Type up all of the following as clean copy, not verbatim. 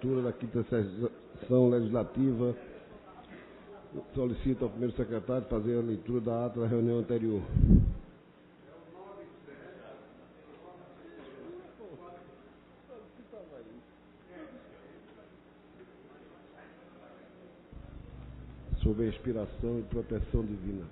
leitura da quinta sessão legislativa. Solicito ao primeiro secretário fazer a leitura da ata da reunião anterior. Sobre a inspiração e proteção divina.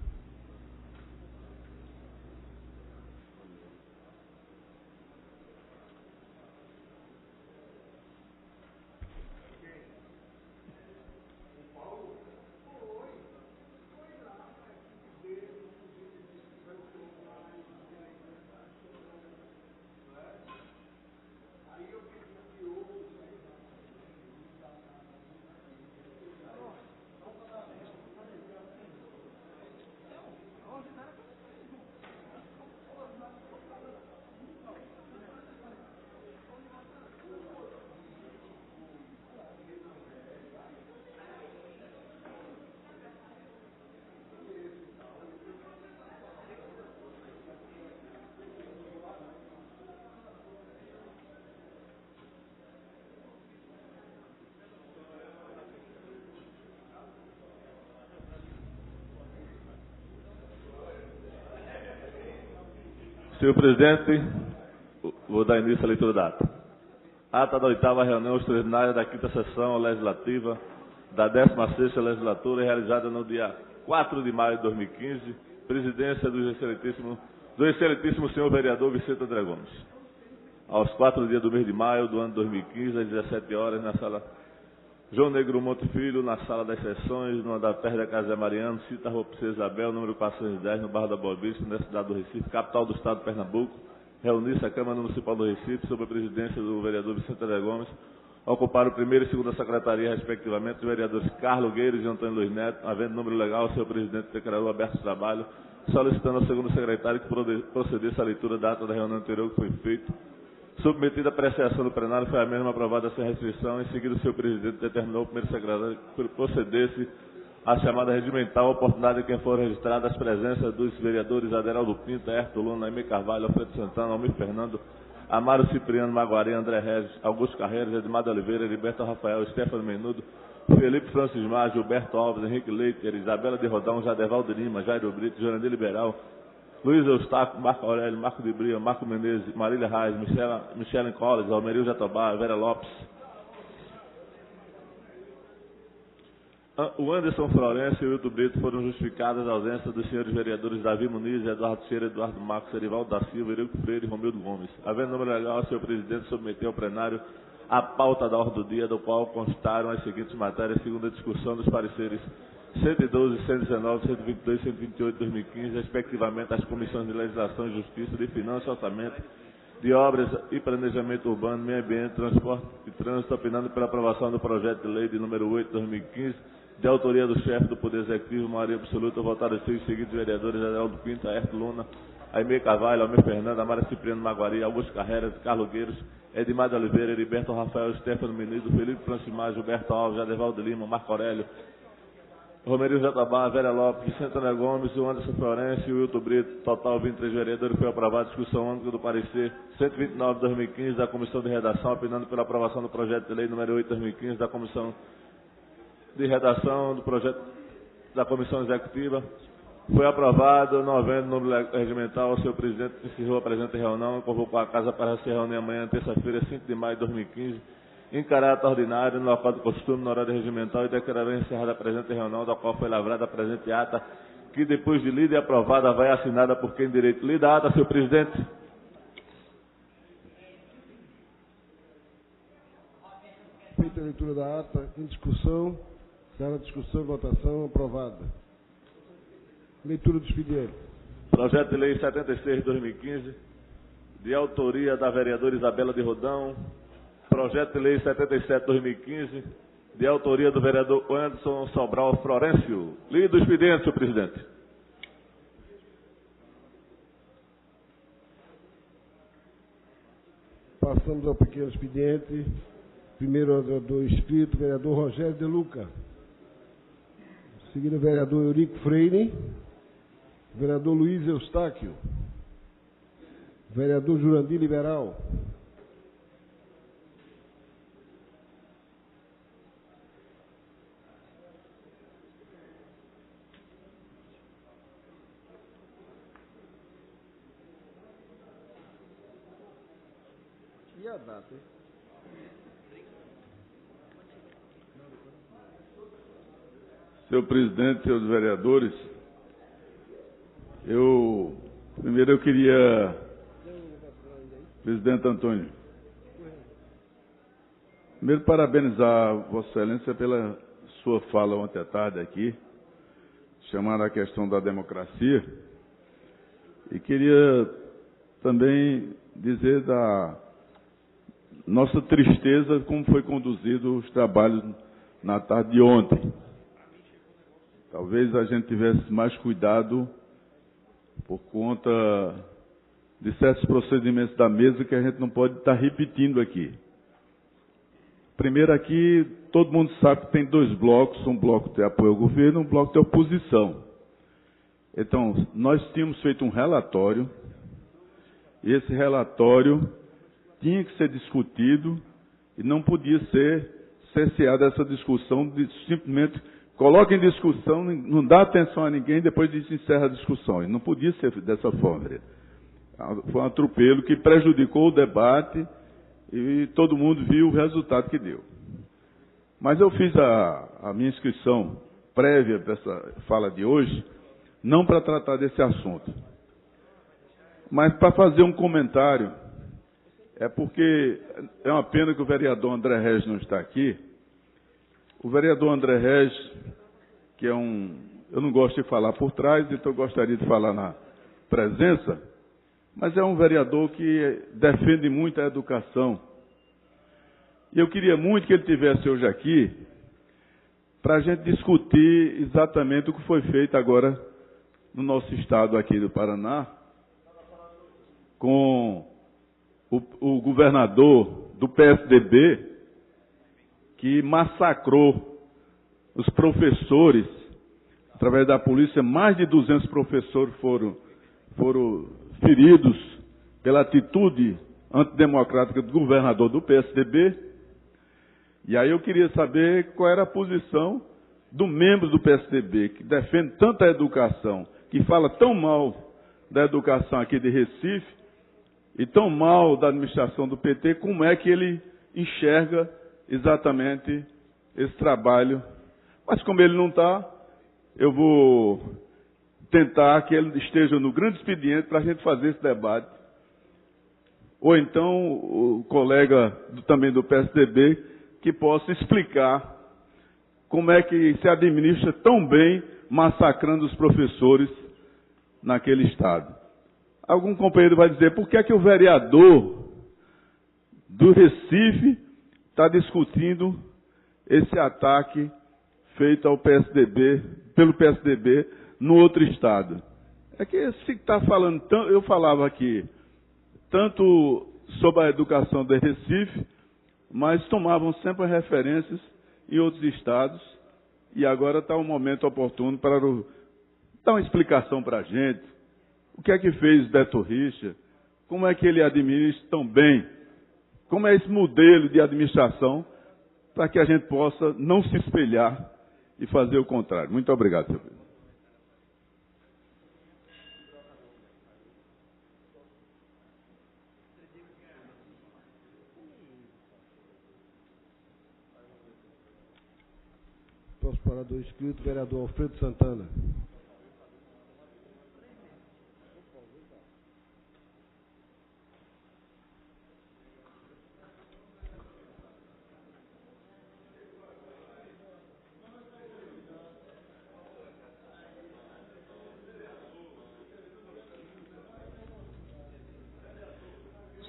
Senhor presidente, vou dar início à leitura da ata. Ata da 8ª reunião extraordinária da 5ª sessão legislativa da 16ª legislatura, realizada no dia 4 de maio de 2015, presidência do excelentíssimo senhor vereador Vicente André Gomes. Aos 4 dias do mês de maio do ano 2015, às 17 horas, na sala João Negro Monte Filho, na sala das sessões, no andar perto da Casa de Mariano, Cita Rua Princesa Isabel, número 410, no bairro da Boa Vista, na cidade do Recife, capital do estado de Pernambuco, reunir-se a Câmara Municipal do Recife, sob a presidência do vereador Vicente André Gomes, ocupar o primeiro e segunda secretaria, respectivamente, os vereadores Carlos Gueiros e Antônio Luiz Neto, havendo número legal, o senhor presidente declarou aberto o trabalho, solicitando ao segundo secretário que procedesse à leitura da ata da reunião anterior que foi feita. Submetida a apreciação do plenário, foi a mesma aprovada sem restrição. Em seguida, o senhor presidente determinou ao primeiro secretário que procedesse à chamada regimental, a oportunidade de quem for registrada as presenças dos vereadores Aderaldo Pinto, Hérito Luna, Aimee Carvalho, Alfredo Santana, Almir Fernando, Amaro Cipriano, Maguari, André Regis, Augusto Carreiros, Edmar Oliveira, Heriberto Rafael, Stefano Menudo, Felipe Francis Mar, Gilberto Alves, Henrique Leiter, Isabela de Rodão, Jadevaldo Lima, Jairo Brito, Jurandir Liberal, Luiz Eustáquio, Marco Aurélio, Marco de Bria, Marco Menezes, Marília Reis, Michele Collins, Almerio Jatobá, Vera Lopes. O Anderson Florencio e o Hilton Brito foram justificadas a ausência dos senhores vereadores Davi Muniz, Eduardo Cheira, Eduardo Marcos, Erivaldo da Silva, Eurico Freire e Romildo Gomes. Havendo número legal, o senhor presidente submeteu ao plenário a pauta da ordem do dia, do qual constaram as seguintes matérias, segundo a discussão dos pareceres 112, 119, 122 e 128 de 2015, respectivamente, às comissões de Legislação e Justiça, de Finanças e Orçamento, de Obras e Planejamento Urbano, Meio Ambiente, Transporte e Trânsito, opinando pela aprovação do projeto de lei de número 8 de 2015, de autoria do chefe do Poder Executivo, maioria absoluta, votado os seguintes vereadores: Aderaldo Pinto, Hérito Luna, Aimee Carvalho, Almir Fernando, Amara Cipriano Maguari, Augusto Carreiras, Carlos Gueiros, Edmar de Oliveira, Heriberto Rafael, Stefano Menudo, Felipe Francimar, Gilberto Alves, Jadevaldo Lima, Marco Aurélio, Romero Jatobá, Vera Lopes, Vicente André Gomes, o Anderson Florencio e o Hilton Brito, total 23 vereadores. Foi aprovada a discussão única do parecer 129 de 2015 da Comissão de Redação, opinando pela aprovação do projeto de lei número 8 de 2015 da Comissão de Redação do projeto da Comissão Executiva. Foi aprovado, não havendo número regimental, o senhor presidente encerrou a presente reunião e convocou a casa para se reunir amanhã, terça-feira, 5 de maio de 2015, em caráter ordinário, no local do costume, na horário regimental, e declarará encerrada a presente reunião, da qual foi lavrada a presente ata, que depois de lida e aprovada, vai assinada por quem direito. Lida a ata, senhor presidente. Feita a leitura da ata, em discussão, sala de discussão e votação, aprovada. Leitura do expediente. Projeto de lei 76 de 2015, de autoria da vereadora Isabela de Rodão. Projeto de lei 77 de 2015, de autoria do vereador Anderson Sobral Florencio. Lido o expediente, senhor presidente. Passamos ao pequeno expediente. Primeiro orador inscrito, vereador Rogério de Luca. Seguido, vereador Eurico Freire. Vereador Luiz Eustáquio. Vereador Jurandir Liberal. a data, hein? Senhor presidente, senhores vereadores, primeiro eu queria, presidente Antônio, primeiro parabenizar Vossa Excelência pela sua fala ontem à tarde aqui, chamando a questão da democracia, e queria também dizer da nossa tristeza como foi conduzido os trabalhos na tarde de ontem. Talvez a gente tivesse mais cuidado por conta de certos procedimentos da mesa que a gente não pode estar repetindo aqui. Primeiro aqui, todo mundo sabe que tem dois blocos, um bloco de apoio ao governo e um bloco de oposição. Então, nós tínhamos feito um relatório, e esse relatório tinha que ser discutido e não podia ser cerceada essa discussão de simplesmente coloca em discussão, não dá atenção a ninguém, depois disso encerra a discussão. E não podia ser dessa forma. Foi um atropelo que prejudicou o debate e todo mundo viu o resultado que deu. Mas eu fiz a minha inscrição prévia dessa fala de hoje, não para tratar desse assunto, mas para fazer um comentário. É porque é uma pena que o vereador André Regis não está aqui. O vereador André Regis, que é eu não gosto de falar por trás, então eu gostaria de falar na presença, mas é um vereador que defende muito a educação. E eu queria muito que ele estivesse hoje aqui para a gente discutir exatamente o que foi feito agora no nosso estado aqui do Paraná, com o governador do PSDB, que massacrou os professores, através da polícia, mais de 200 professores foram feridos pela atitude antidemocrática do governador do PSDB. E aí eu queria saber qual era a posição do membro do PSDB, que defende tanto a educação, que fala tão mal da educação aqui de Recife, e tão mal da administração do PT, como é que ele enxerga exatamente esse trabalho. Mas como ele não está, eu vou tentar que ele esteja no grande expediente para a gente fazer esse debate. Ou então o colega também do PSDB que possa explicar como é que se administra tão bem massacrando os professores naquele estado. Algum companheiro vai dizer, por que é que o vereador do Recife está discutindo esse ataque feito ao PSDB, pelo PSDB, no outro estado? É que se está falando, eu falava aqui, tanto sobre a educação do Recife, mas tomavam sempre referências em outros estados, e agora está um momento oportuno para dar uma explicação para a gente. O que é que fez Beto Richa? Como é que ele administra tão bem? Como é esse modelo de administração para que a gente possa não se espelhar e fazer o contrário? Muito obrigado, senhor presidente. Próximo orador inscrito, vereador Alfredo Santana.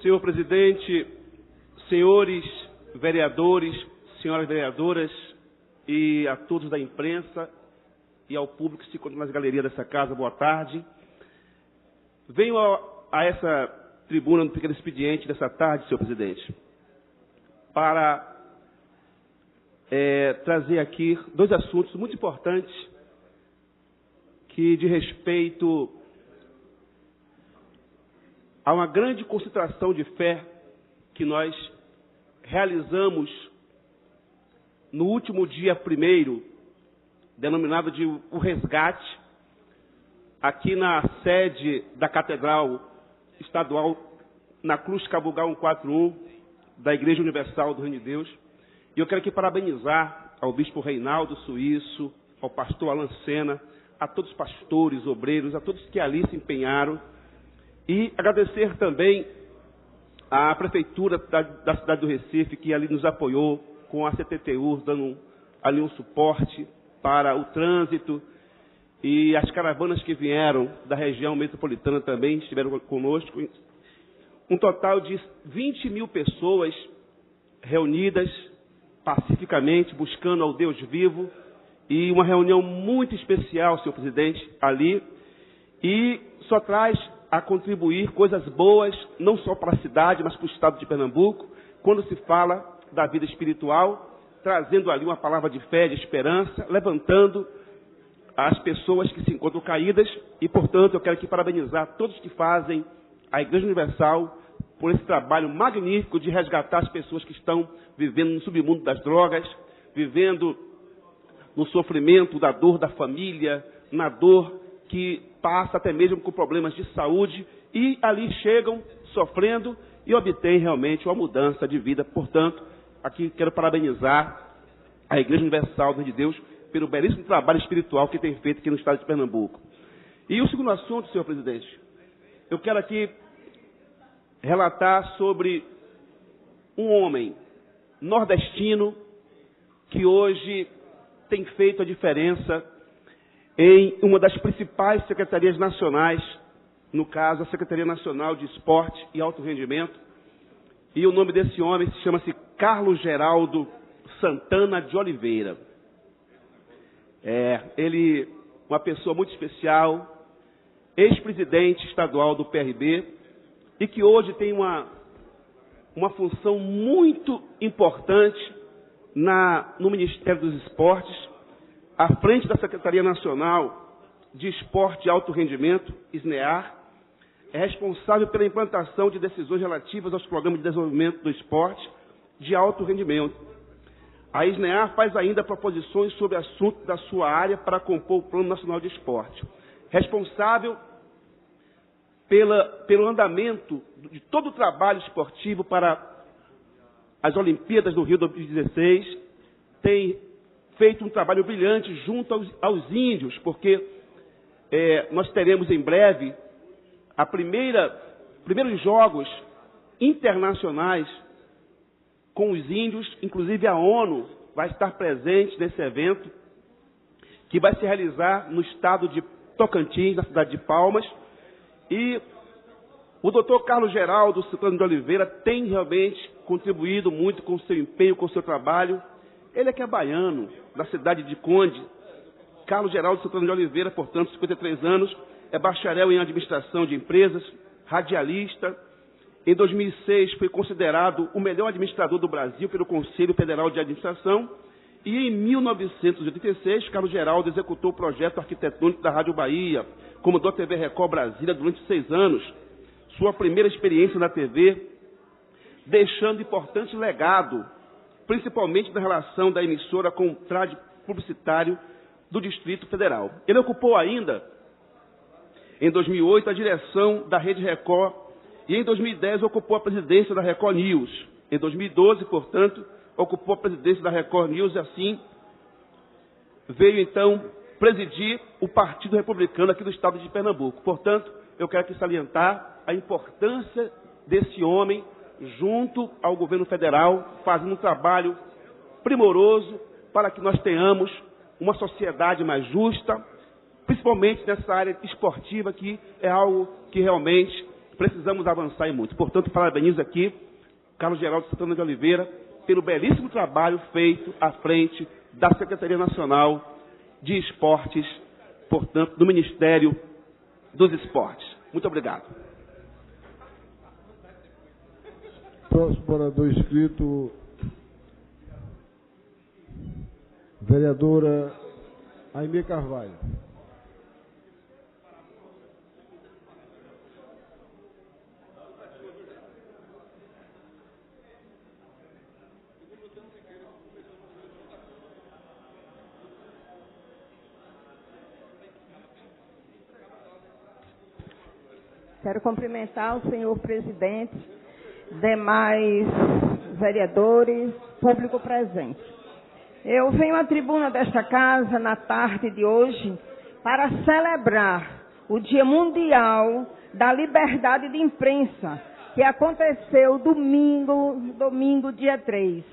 Senhor presidente, senhores vereadores, senhoras vereadoras e a todos da imprensa e ao público que se encontra nas galerias dessa casa, boa tarde. Venho a essa tribuna no pequeno expediente dessa tarde, senhor presidente, para trazer aqui dois assuntos muito importantes que diz respeito a uma grande concentração de fé que nós realizamos no último dia 1º, denominado de o resgate, aqui na sede da Catedral Estadual, na Cruz Cabugal 141, da Igreja Universal do Reino de Deus. E eu quero aqui parabenizar ao bispo Reinaldo Suíço, ao pastor Alan Sena, a todos os pastores, obreiros, a todos que ali se empenharam. E agradecer também à Prefeitura da cidade do Recife, que ali nos apoiou com a CTTU, dando ali um suporte para o trânsito. E as caravanas que vieram da região metropolitana também estiveram conosco. Um total de 20 mil pessoas reunidas pacificamente, buscando ao Deus vivo. E uma reunião muito especial, senhor presidente, ali. E só traz a contribuir coisas boas, não só para a cidade, mas para o estado de Pernambuco, quando se fala da vida espiritual, trazendo ali uma palavra de fé, de esperança, levantando as pessoas que se encontram caídas. E, portanto, eu quero aqui parabenizar todos que fazem a Igreja Universal por esse trabalho magnífico de resgatar as pessoas que estão vivendo no submundo das drogas, vivendo no sofrimento da dor da família, na dor que passa até mesmo com problemas de saúde, e ali chegam sofrendo e obtêm realmente uma mudança de vida. Portanto, aqui quero parabenizar a Igreja Universal de Deus pelo belíssimo trabalho espiritual que tem feito aqui no estado de Pernambuco. E o segundo assunto, senhor presidente, eu quero aqui relatar sobre um homem nordestino que hoje tem feito a diferença em uma das principais secretarias nacionais, no caso, a Secretaria Nacional de Esporte e Alto Rendimento. E o nome desse homem chama-se Carlos Geraldo Santana de Oliveira. Ele, uma pessoa muito especial, ex-presidente estadual do PRB, e que hoje tem uma função muito importante no Ministério dos Esportes, à frente da Secretaria Nacional de Esporte e Alto Rendimento, SNEAR, é responsável pela implantação de decisões relativas aos programas de desenvolvimento do esporte de alto rendimento. A SNEAR faz ainda proposições sobre assuntos da sua área para compor o Plano Nacional de Esporte. Responsável pelo andamento de todo o trabalho esportivo para as Olimpíadas do Rio 2016, tem feito um trabalho brilhante junto aos índios, porque nós teremos em breve primeiros jogos internacionais com os índios, inclusive a ONU vai estar presente nesse evento, que vai se realizar no estado de Tocantins, na cidade de Palmas. E o doutor Carlos Geraldo Santana de Oliveira tem realmente contribuído muito com o seu empenho, com o seu trabalho. Ele é que é baiano, da cidade de Conde. Carlos Geraldo Santana de Oliveira, portanto, 53 anos, é bacharel em administração de empresas, radialista. Em 2006 foi considerado o melhor administrador do Brasil pelo Conselho Federal de Administração. E em 1986, Carlos Geraldo executou o projeto arquitetônico da Rádio Bahia, comandou a TV Record Brasília durante 6 anos. Sua primeira experiência na TV, deixando importante legado, principalmente na relação da emissora com o trade publicitário do Distrito Federal. Ele ocupou ainda, em 2008, a direção da Rede Record e em 2010 ocupou a presidência da Record News. Em 2012, portanto, ocupou a presidência da Record News e assim veio então presidir o Partido Republicano aqui do estado de Pernambuco. Portanto, eu quero aqui salientar a importância desse homem junto ao governo federal, fazendo um trabalho primoroso para que nós tenhamos uma sociedade mais justa, principalmente nessa área esportiva, que é algo que realmente precisamos avançar e muito. Portanto, parabenizo aqui Carlos Geraldo Santana de Oliveira pelo belíssimo trabalho feito à frente da Secretaria Nacional de Esportes, portanto, do Ministério dos Esportes. Muito obrigado. Próximo orador inscrito, vereadora Aimee Carvalho. Quero cumprimentar o senhor presidente, demais vereadores, público presente. Eu venho à tribuna desta casa na tarde de hoje para celebrar o Dia Mundial da Liberdade de Imprensa, que aconteceu domingo dia 3.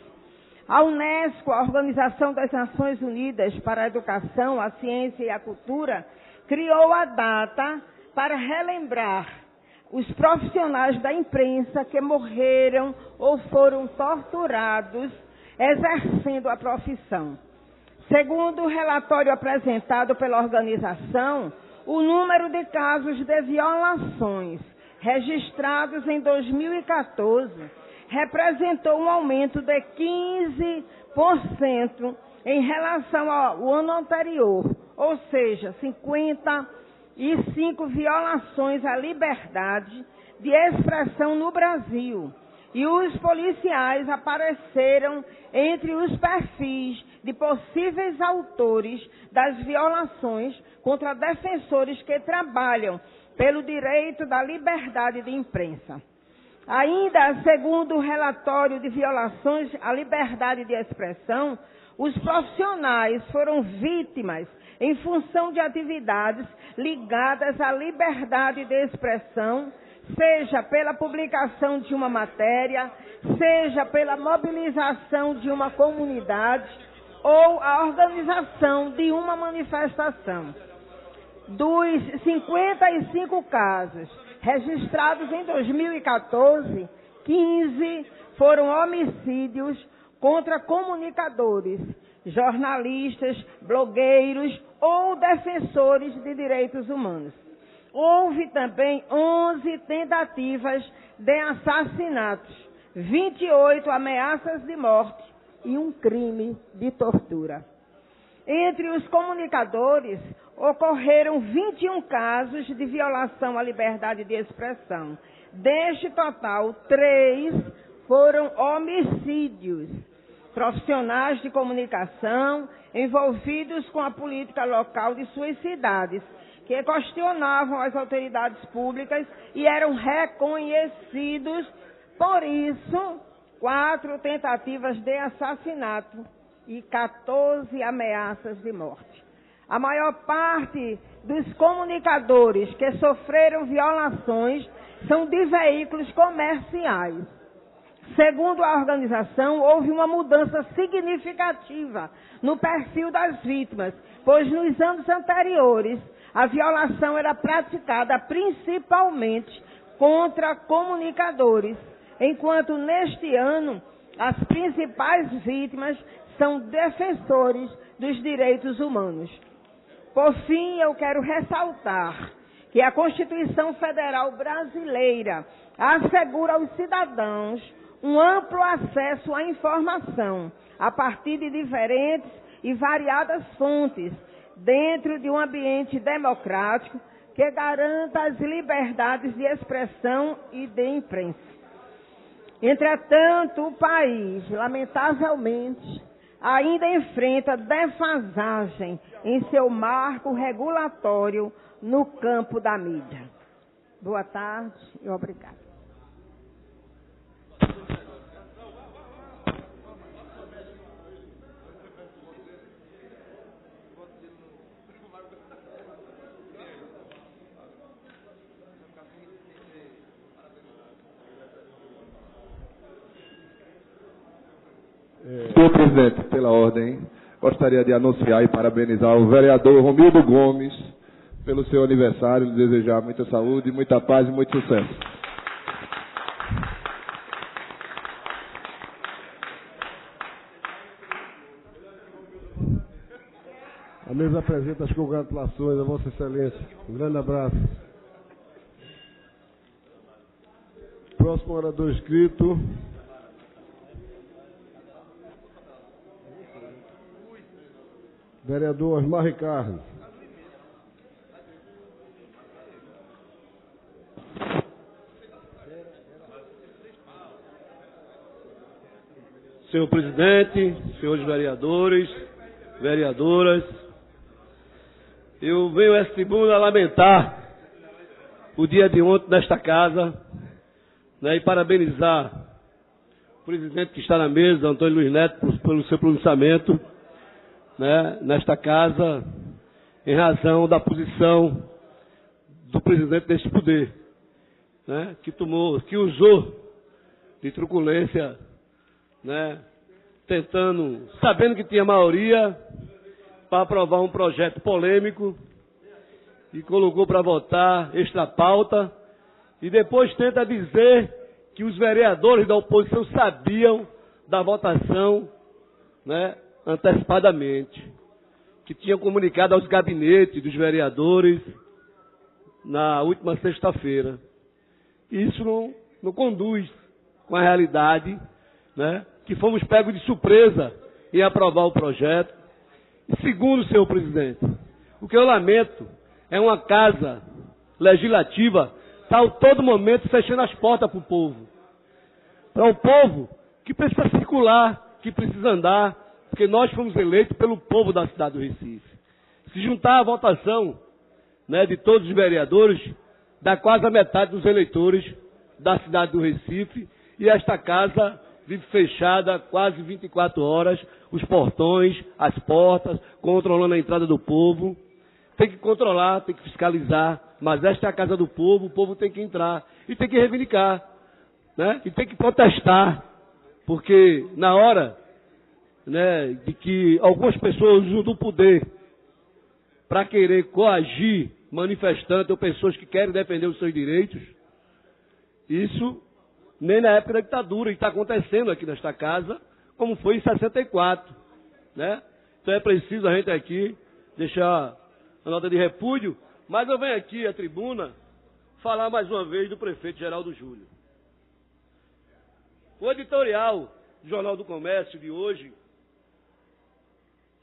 A Unesco, a Organização das Nações Unidas para a Educação, a Ciência e a Cultura, criou a data para relembrar os profissionais da imprensa que morreram ou foram torturados exercendo a profissão. Segundo o relatório apresentado pela organização, o número de casos de violações registrados em 2014 representou um aumento de 15% em relação ao ano anterior, ou seja, 55 violações à liberdade de expressão no Brasil. E os policiais apareceram entre os perfis de possíveis autores das violações contra defensores que trabalham pelo direito da liberdade de imprensa. Ainda, segundo o relatório de violações à liberdade de expressão, os profissionais foram vítimas em função de atividades ligadas à liberdade de expressão, seja pela publicação de uma matéria, seja pela mobilização de uma comunidade ou a organização de uma manifestação. Dos 55 casos registrados em 2014, 15 foram homicídios contra comunicadores, jornalistas, blogueiros ou defensores de direitos humanos. Houve também 11 tentativas de assassinatos, 28 ameaças de morte e um crime de tortura. Entre os comunicadores, ocorreram 21 casos de violação à liberdade de expressão. Deste total, 3 foram homicídios. Profissionais de comunicação envolvidos com a política local de suas cidades, que questionavam as autoridades públicas e eram reconhecidos. Por isso, 4 tentativas de assassinato e 14 ameaças de morte. A maior parte dos comunicadores que sofreram violações são de veículos comerciais. Segundo a organização, houve uma mudança significativa no perfil das vítimas, pois nos anos anteriores a violação era praticada principalmente contra comunicadores, enquanto neste ano as principais vítimas são defensores dos direitos humanos. Por fim, eu quero ressaltar que a Constituição Federal Brasileira assegura aos cidadãos um amplo acesso à informação, a partir de diferentes e variadas fontes, dentro de um ambiente democrático que garanta as liberdades de expressão e de imprensa. Entretanto, o país, lamentavelmente, ainda enfrenta defasagem em seu marco regulatório no campo da mídia. Boa tarde e obrigada. Senhor presidente, pela ordem, gostaria de anunciar e parabenizar o vereador Romildo Gomes pelo seu aniversário, lhe desejar muita saúde, muita paz e muito sucesso. A mesa apresenta as congratulações a Vossa Excelência. Um grande abraço. Próximo orador inscrito. Vereador Osmar Ricardo. Senhor presidente, senhores vereadores, vereadoras, eu venho a esta tribuna lamentar o dia de ontem nesta casa, né, e parabenizar presidente que está na mesa, Antônio Luiz Neto, pelo seu pronunciamento, né, nesta casa, em razão da posição do presidente deste poder, né, que usou de truculência, né, sabendo que tinha maioria para aprovar um projeto polêmico e colocou para votar extra pauta e depois tenta dizer que os vereadores da oposição sabiam da votação, né, antecipadamente, que tinham comunicado aos gabinetes dos vereadores na última sexta-feira. Isso não conduz com a realidade, né, que fomos pegos de surpresa em aprovar o projeto. E segundo, senhor presidente, o que eu lamento é uma casa legislativa estar a todo momento fechando as portas para o povo. Para o povo que precisa circular, que precisa andar, porque nós fomos eleitos pelo povo da cidade do Recife. Se juntar a votação, né, de todos os vereadores, dá quase a metade dos eleitores da cidade do Recife, e esta casa vive fechada quase 24 horas, os portões, as portas, controlando a entrada do povo. Tem que controlar, tem que fiscalizar, mas esta é a casa do povo, o povo tem que entrar e tem que reivindicar, né? E tem que protestar, porque na hora, né, de que algumas pessoas usam do poder para querer coagir manifestantes ou pessoas que querem defender os seus direitos, isso nem na época da ditadura, e está acontecendo aqui nesta casa, como foi em 64, né? Então é preciso a gente aqui deixar a nota de repúdio, mas eu venho aqui à tribuna falar mais uma vez do prefeito Geraldo Júlio. O editorial do Jornal do Comércio de hoje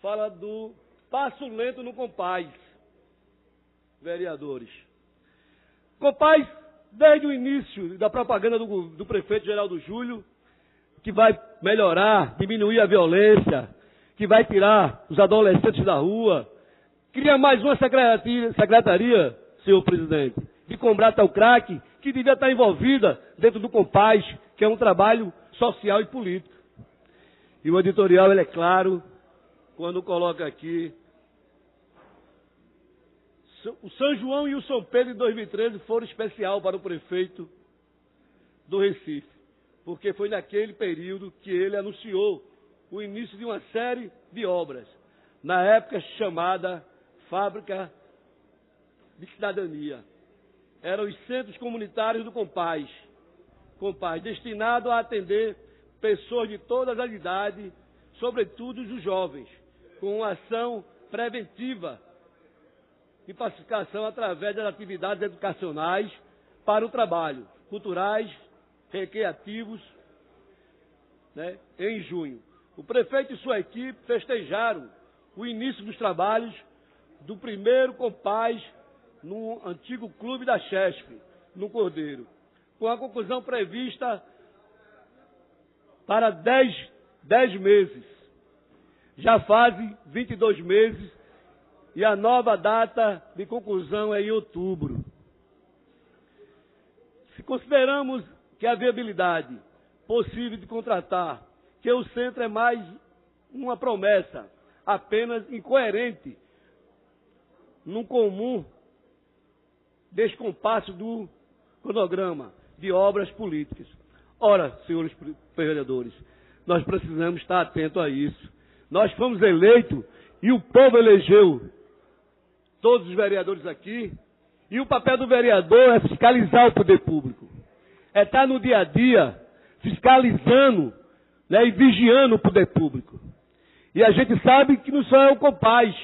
fala do passo lento no Compaz, vereadores. Compaz, desde o início da propaganda do prefeito Geraldo Júlio, que vai melhorar, diminuir a violência, que vai tirar os adolescentes da rua, cria mais uma secretaria, senhor presidente, de combate ao crack, que devia estar envolvida dentro do Compaz, que é um trabalho social e político. E o editorial, ele é claro, quando coloca aqui: o São João e o São Pedro de 2013 foram especial para o prefeito do Recife, porque foi naquele período que ele anunciou o início de uma série de obras, na época chamada Fábrica de Cidadania. Eram os centros comunitários do Compaz, destinado a atender pessoas de todas as idades, sobretudo os jovens, com uma ação preventiva e pacificação através das atividades educacionais para o trabalho, culturais, recreativos, né, em junho. O prefeito e sua equipe festejaram o início dos trabalhos do primeiro Compaz no antigo clube da Chesf, no Cordeiro, com a conclusão prevista para 10 meses. Já fazem 22 meses e a nova data de conclusão é em outubro. Se consideramos que a viabilidade possível de contratar, que o centro é mais uma promessa, apenas incoerente, num comum descompasso do cronograma de obras políticas. Ora, senhores vereadores, nós precisamos estar atentos a isso. Nós fomos eleitos e o povo elegeu todos os vereadores aqui, e o papel do vereador é fiscalizar o poder público. É estar no dia a dia fiscalizando, né, e vigiando o poder público. E a gente sabe que não só é o Compaz.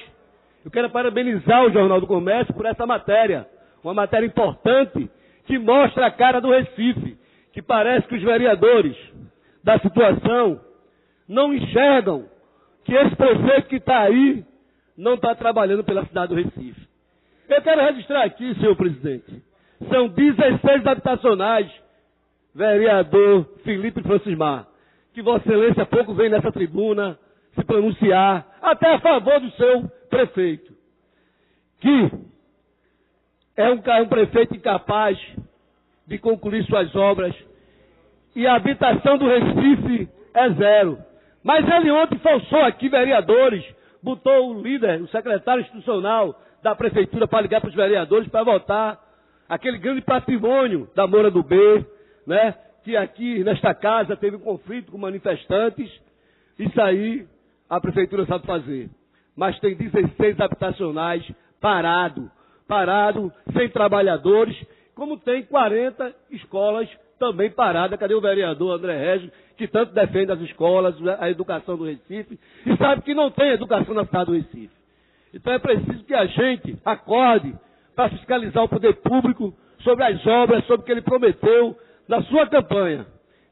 Eu quero parabenizar o Jornal do Comércio por essa matéria, uma matéria importante que mostra a cara do Recife, que parece que os vereadores da situação não enxergam que esse prefeito que está aí não está trabalhando pela cidade do Recife. Eu quero registrar aqui, senhor presidente, são 16 habitacionais, vereador Felipe Francismar, que Vossa Excelência há pouco vem nessa tribuna se pronunciar, até a favor do seu prefeito, que é um prefeito incapaz de concluir suas obras e a habitação do Recife é zero. Mas ele ontem forçou aqui vereadores, botou o líder, o secretário institucional da prefeitura para ligar para os vereadores para votar aquele grande patrimônio da Moura do B, né? Que aqui nesta casa teve um conflito com manifestantes. Isso aí a prefeitura sabe fazer. Mas tem 16 habitacionais parado, sem trabalhadores, como tem 40 escolas também paradas. Cadê o vereador André Regis, que tanto defende as escolas, a educação do Recife, e sabe que não tem educação na cidade do Recife. Então é preciso que a gente acorde para fiscalizar o poder público sobre as obras, sobre o que ele prometeu na sua campanha,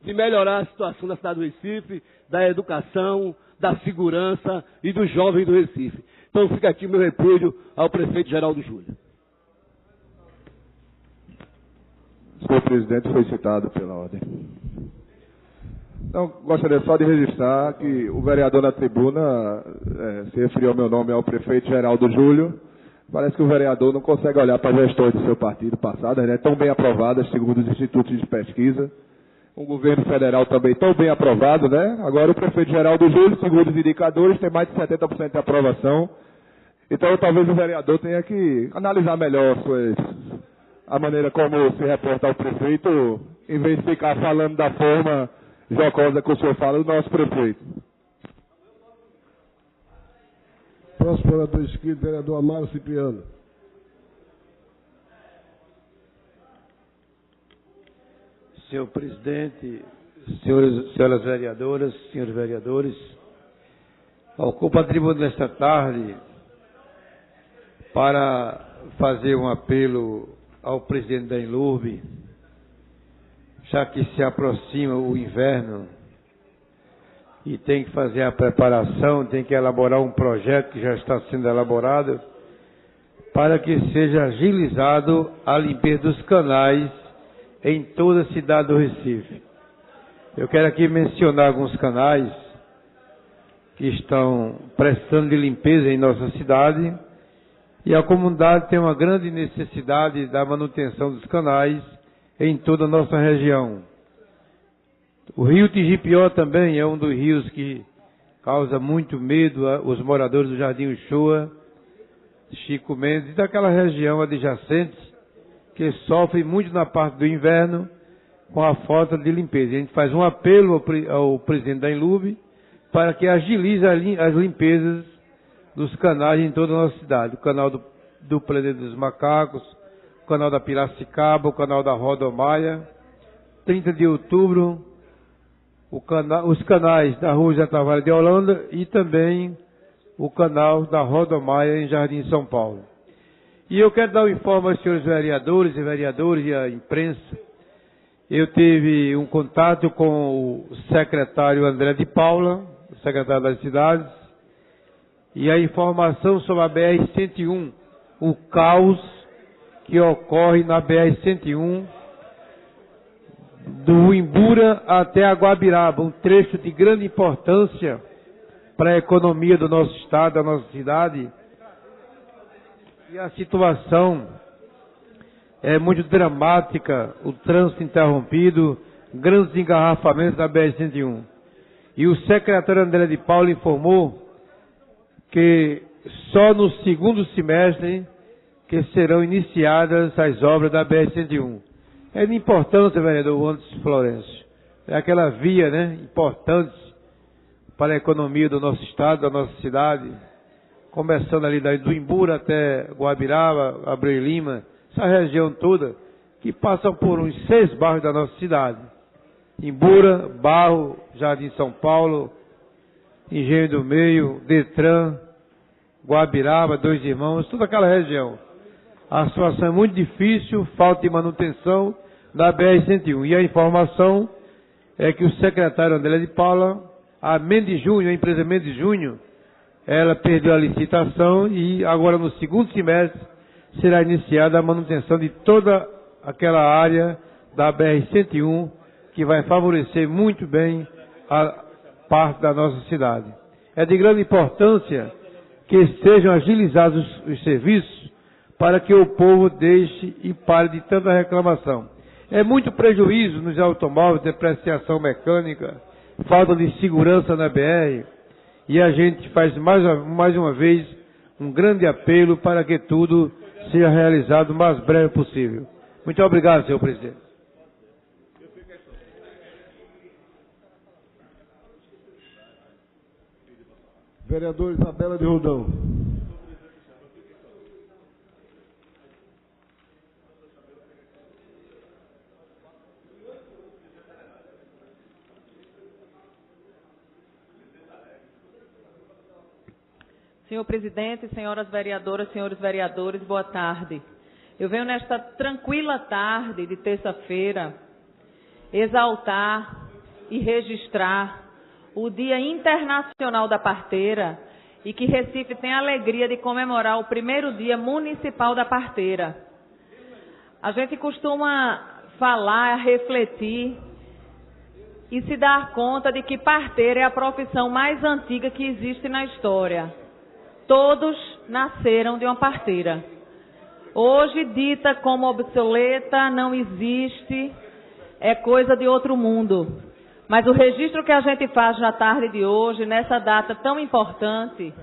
de melhorar a situação da cidade do Recife, da educação, da segurança e dos jovens do Recife. Então fica aqui o meu repúdio ao prefeito Geraldo Júlio. O senhor presidente foi citado pela ordem. Então, gostaria só de registrar que o vereador na tribuna se referiu ao meu nome, ao prefeito Geraldo Júlio. Parece que o vereador não consegue olhar para as gestões do seu partido passadas, né, tão bem aprovadas, segundo os institutos de pesquisa. Um governo federal também tão bem aprovado, né? Agora o prefeito Geraldo Júlio, segundo os indicadores, tem mais de 70% de aprovação. Então, talvez o vereador tenha que analisar melhor a maneira como se reporta ao prefeito, em vez de ficar falando da forma jocosa que o senhor fala do nosso prefeito. Próximo orador inscrito, vereador Amaro Cipriano. Senhor presidente, senhoras vereadoras, senhores vereadores, ocupo a tribuna nesta tarde para fazer um apelo ao presidente da Enlurb, já que se aproxima o inverno e tem que fazer a preparação, tem que elaborar um projeto que já está sendo elaborado para que seja agilizado a limpeza dos canais em toda a cidade do Recife. Eu quero aqui mencionar alguns canais que estão prestando de limpeza em nossa cidade, e a comunidade tem uma grande necessidade da manutenção dos canais em toda a nossa região. O rio Tigipió também é um dos rios que causa muito medo aos moradores do Jardim Uchoa, Chico Mendes e daquela região adjacente, que sofre muito na parte do inverno com a falta de limpeza. A gente faz um apelo ao presidente da Enlurb para que agilize as limpezas dos canais em toda a nossa cidade. O canal do Planeta dos Macacos, o canal da Piracicaba, o canal da Rodomaia, 30 de outubro, os canais da Rua José Tavares de Holanda e também o canal da Rodomaia em Jardim São Paulo. E eu quero dar um informe aos senhores vereadores e à imprensa. Eu tive um contato com o secretário André de Paula, o secretário das cidades, e a informação sobre a BR-101, o caos que ocorre na BR-101, do Imbura até a Guabiraba, um trecho de grande importância para a economia do nosso estado, da nossa cidade. E a situação é muito dramática, o trânsito interrompido, grandes engarrafamentos na BR-101. E o secretário André de Paula informou que só no segundo semestre que serão iniciadas as obras da BR-101. É de importância, vereador Anderson Florencio. É aquela via, né, importante para a economia do nosso estado, da nossa cidade, começando ali do Imbura até Guabiraba, Abreu Lima, essa região toda, que passam por uns 6 bairros da nossa cidade. Imbura, Barro, Jardim São Paulo, Engenho do Meio, Detran, Guabiraba, Dois Irmãos, toda aquela região. A situação é muito difícil, falta de manutenção da BR-101. E a informação é que o secretário André de Paula, a Mendes Júnior, a empresa Mendes Júnior, ela perdeu a licitação e agora no segundo semestre será iniciada a manutenção de toda aquela área da BR-101, que vai favorecer muito bem a parte da nossa cidade. É de grande importância que sejam agilizados os serviços para que o povo deixe e pare de tanta reclamação. É muito prejuízo nos automóveis, depreciação mecânica, falta de segurança na BR. E a gente faz mais uma vez um grande apelo para que tudo seja realizado o mais breve possível. Muito obrigado, senhor presidente. Vereadora Isabela de Roldão. Senhor presidente, senhoras vereadoras, senhores vereadores, boa tarde. Eu venho nesta tranquila tarde de terça-feira exaltar e registrar o Dia Internacional da Parteira e que Recife tem a alegria de comemorar o primeiro Dia Municipal da Parteira. A gente costuma falar, refletir e se dar conta de que parteira é a profissão mais antiga que existe na história. Todos nasceram de uma parteira. Hoje, dita como obsoleta, não existe, é coisa de outro mundo. Mas o registro que a gente faz na tarde de hoje, nessa data tão importante,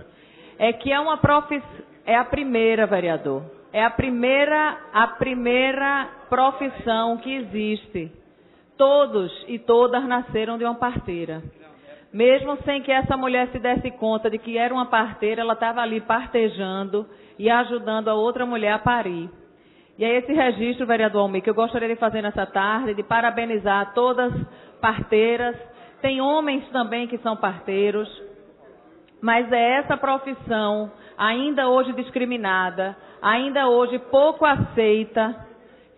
é que é a primeira, vereador, é a primeira profissão que existe. Todos e todas nasceram de uma parteira. Mesmo sem que essa mulher se desse conta de que era uma parteira, ela estava ali partejando e ajudando a outra mulher a parir. E é esse registro, vereador Almir, que eu gostaria de fazer nessa tarde, de parabenizar todas parteiras. Tem homens também que são parteiros, mas é essa profissão, ainda hoje discriminada, ainda hoje pouco aceita,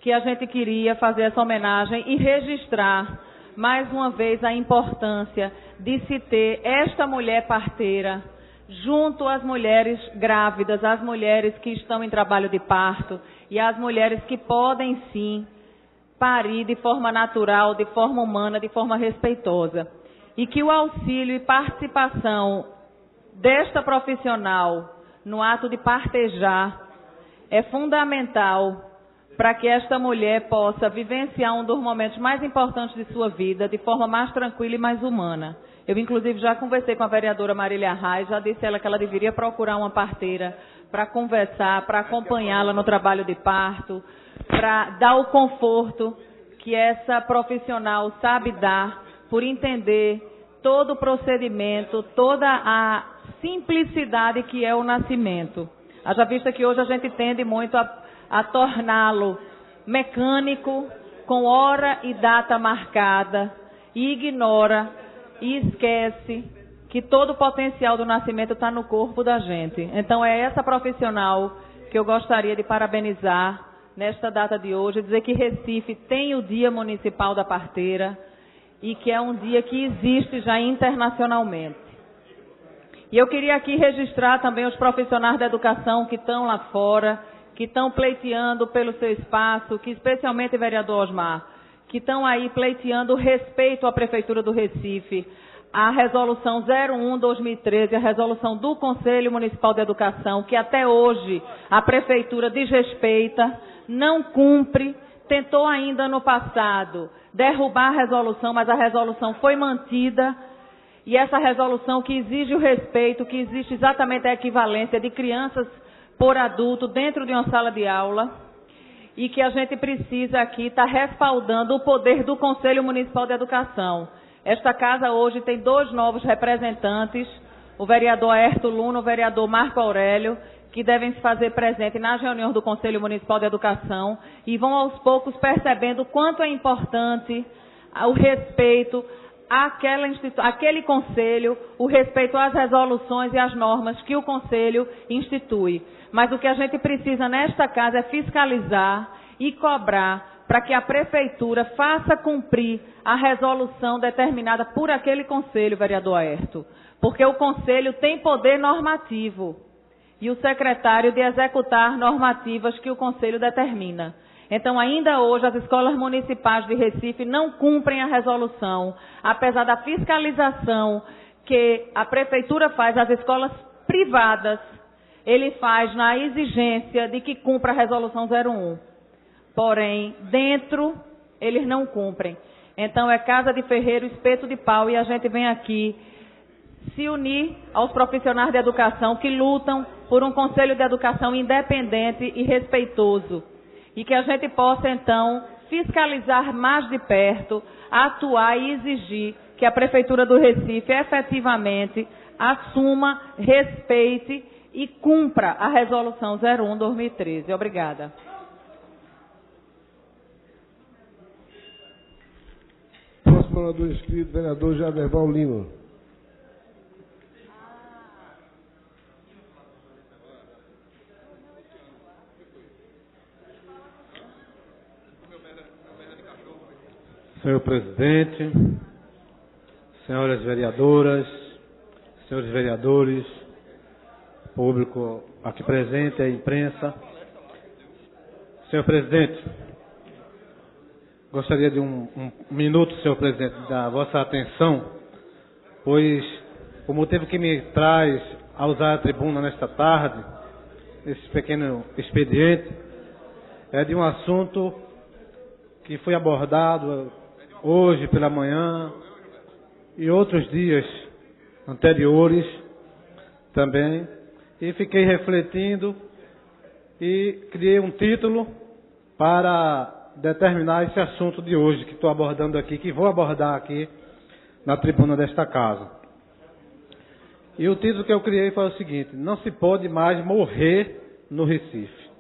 que a gente queria fazer essa homenagem e registrar mais uma vez a importância de se ter esta mulher parteira junto às mulheres grávidas, às mulheres que estão em trabalho de parto e às mulheres que podem sim parir de forma natural, de forma humana, de forma respeitosa. E que o auxílio e participação desta profissional no ato de partejar é fundamental para que esta mulher possa vivenciar um dos momentos mais importantes de sua vida de forma mais tranquila e mais humana. Eu, inclusive, já conversei com a vereadora Marília Arraes, já disse a ela que ela deveria procurar uma parteira para conversar, para acompanhá-la no trabalho de parto, para dar o conforto que essa profissional sabe dar, por entender todo o procedimento, toda a simplicidade que é o nascimento. Haja vista que hoje a gente tende muito a torná-lo mecânico, com hora e data marcada, e ignora e esquece que todo o potencial do nascimento está no corpo da gente. Então é essa profissional que eu gostaria de parabenizar nesta data de hoje, dizer que Recife tem o Dia Municipal da Parteira e que é um dia que existe já internacionalmente. E eu queria aqui registrar também os profissionais da educação que estão lá fora, que estão pleiteando pelo seu espaço, que especialmente, vereador Osmar, que estão aí pleiteando o respeito à Prefeitura do Recife, a Resolução 01/2013, a resolução do Conselho Municipal de Educação, que até hoje a Prefeitura desrespeita, não cumpre, tentou ainda no passado derrubar a resolução, mas a resolução foi mantida, e essa resolução que exige o respeito, que existe exatamente a equivalência de crianças por adulto dentro de uma sala de aula, e que a gente precisa aqui estar respaldando o poder do Conselho Municipal de Educação. Esta casa hoje tem 2 novos representantes, o vereador Aerto Luna e o vereador Marco Aurélio, que devem se fazer presente nas reuniões do Conselho Municipal de Educação e vão aos poucos percebendo o quanto é importante o respeito àquele conselho, o respeito às resoluções e às normas que o conselho institui. Mas o que a gente precisa nesta casa é fiscalizar e cobrar para que a Prefeitura faça cumprir a resolução determinada por aquele conselho, vereador Aerto. Porque o conselho tem poder normativo e o secretário de executar normativas que o conselho determina. Então, ainda hoje, as escolas municipais de Recife não cumprem a resolução, apesar da fiscalização que a Prefeitura faz às escolas privadas, ele faz na exigência de que cumpra a resolução 01. Porém, dentro, eles não cumprem. Então é casa de ferreiro, espeto de pau, e a gente vem aqui se unir aos profissionais de educação que lutam por um conselho de educação independente e respeitoso. E que a gente possa, então, fiscalizar mais de perto, atuar e exigir que a Prefeitura do Recife efetivamente assuma, respeite e cumpra a Resolução 01/2013. Obrigada. Próximo orador inscrito, vereador Jaderval Lima. Senhor presidente, senhoras vereadoras, senhores vereadores, público aqui presente, a imprensa. Senhor presidente, gostaria de um minuto, senhor presidente, da vossa atenção, pois o motivo que me traz a usar a tribuna nesta tarde, esse pequeno expediente, é de um assunto que foi abordado hoje pela manhã e outros dias anteriores também, e fiquei refletindo e criei um título para determinar esse assunto de hoje que estou abordando aqui, que vou abordar aqui na tribuna desta casa. E o título que eu criei foi o seguinte: não se pode mais morrer no Recife.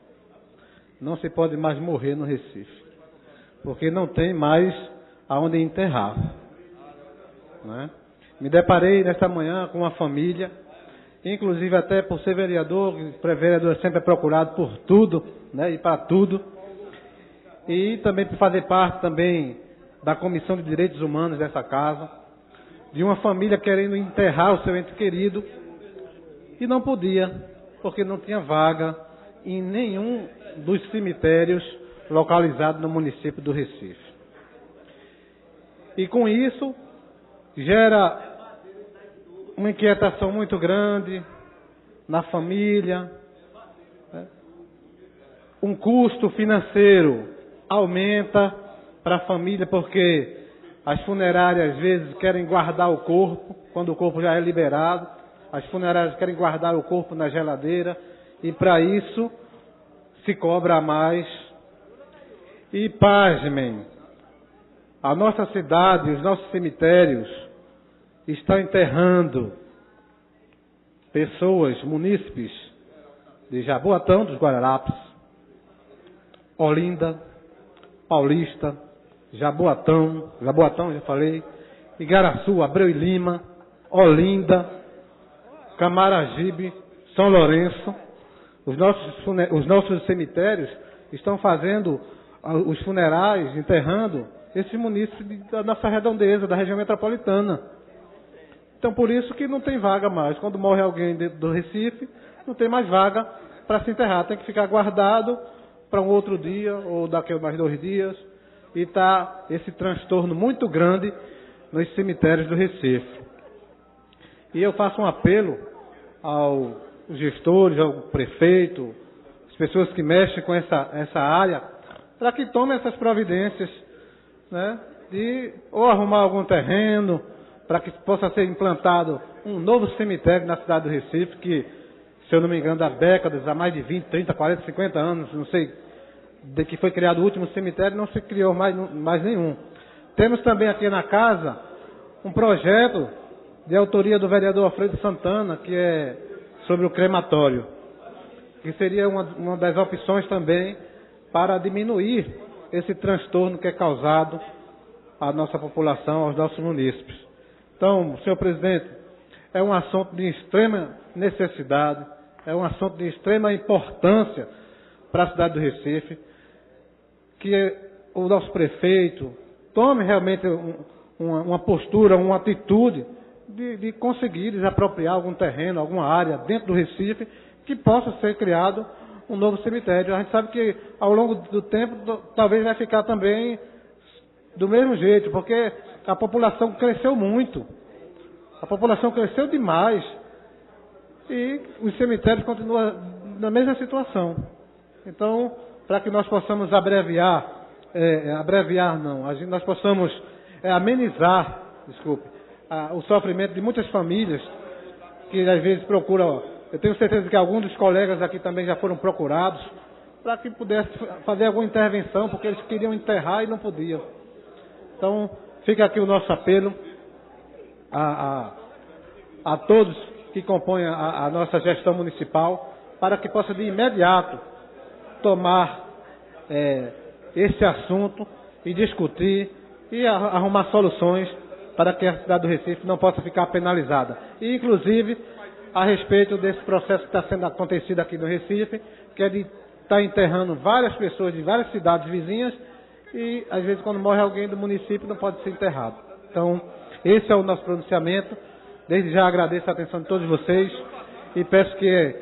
Não se pode mais morrer no Recife, porque não tem mais aonde enterrar, né? Me deparei nesta manhã com uma família, inclusive até por ser vereador, vereador sempre é procurado por tudo, né, e para tudo, e também por fazer parte também da Comissão de Direitos Humanos dessa casa, de uma família querendo enterrar o seu ente querido e não podia, porque não tinha vaga em nenhum dos cemitérios localizados no município do Recife. E com isso, gera uma inquietação muito grande na família, né? Um custo financeiro aumenta para a família, porque as funerárias às vezes querem guardar o corpo, quando o corpo já é liberado, as funerárias querem guardar o corpo na geladeira, e para isso se cobra mais. E pasmem, a nossa cidade, os nossos cemitérios estão enterrando pessoas, munícipes de Jaboatão dos Guararapes, Olinda, Paulista, Jaboatão já falei, Igaraçu, Abreu e Lima, Olinda, Camaragibe, São Lourenço. Os nossos cemitérios estão fazendo os funerais, enterrando esses munícipes da nossa redondeza, da região metropolitana. Então, por isso que não tem vaga mais. Quando morre alguém dentro do Recife, não tem mais vaga para se enterrar. Tem que ficar guardado para um outro dia, ou daqui a mais 2 dias. E está esse transtorno muito grande nos cemitérios do Recife. E eu faço um apelo aos gestores, ao prefeito, as pessoas que mexem com essa área, para que tomem essas providências, né, de ou arrumar algum terreno para que possa ser implantado um novo cemitério na cidade do Recife, que, se eu não me engano, há décadas, há mais de 20, 30, 40, 50 anos, não sei, de que foi criado o último cemitério, não se criou mais nenhum. Temos também aqui na casa um projeto de autoria do vereador Alfredo Santana, que é sobre o crematório, que seria uma das opções também para diminuir esse transtorno que é causado à nossa população, aos nossos munícipes. Então, senhor presidente, é um assunto de extrema necessidade, é um assunto de extrema importância para a cidade do Recife, que o nosso prefeito tome realmente uma postura, uma atitude de conseguir desapropriar algum terreno, alguma área dentro do Recife, que possa ser criado um novo cemitério. A gente sabe que ao longo do tempo talvez vai ficar também do mesmo jeito, porque a população cresceu muito. A população cresceu demais. E os cemitérios continuam na mesma situação. Então, para que nós possamos abreviar abreviar não, nós possamos amenizar, o sofrimento de muitas famílias que às vezes procuram. Eu tenho certeza que alguns dos colegas aqui também já foram procurados para que pudesse fazer alguma intervenção, porque eles queriam enterrar e não podiam. Então, fica aqui o nosso apelo a todos que compõem a nossa gestão municipal, para que possa de imediato tomar esse assunto e discutir e arrumar soluções para que a cidade do Recife não possa ficar penalizada. E, inclusive, a respeito desse processo que está sendo acontecido aqui no Recife, que é de estar enterrando várias pessoas de várias cidades vizinhas e, às vezes, quando morre alguém do município, não pode ser enterrado. Então, esse é o nosso pronunciamento. Desde já agradeço a atenção de todos vocês e peço que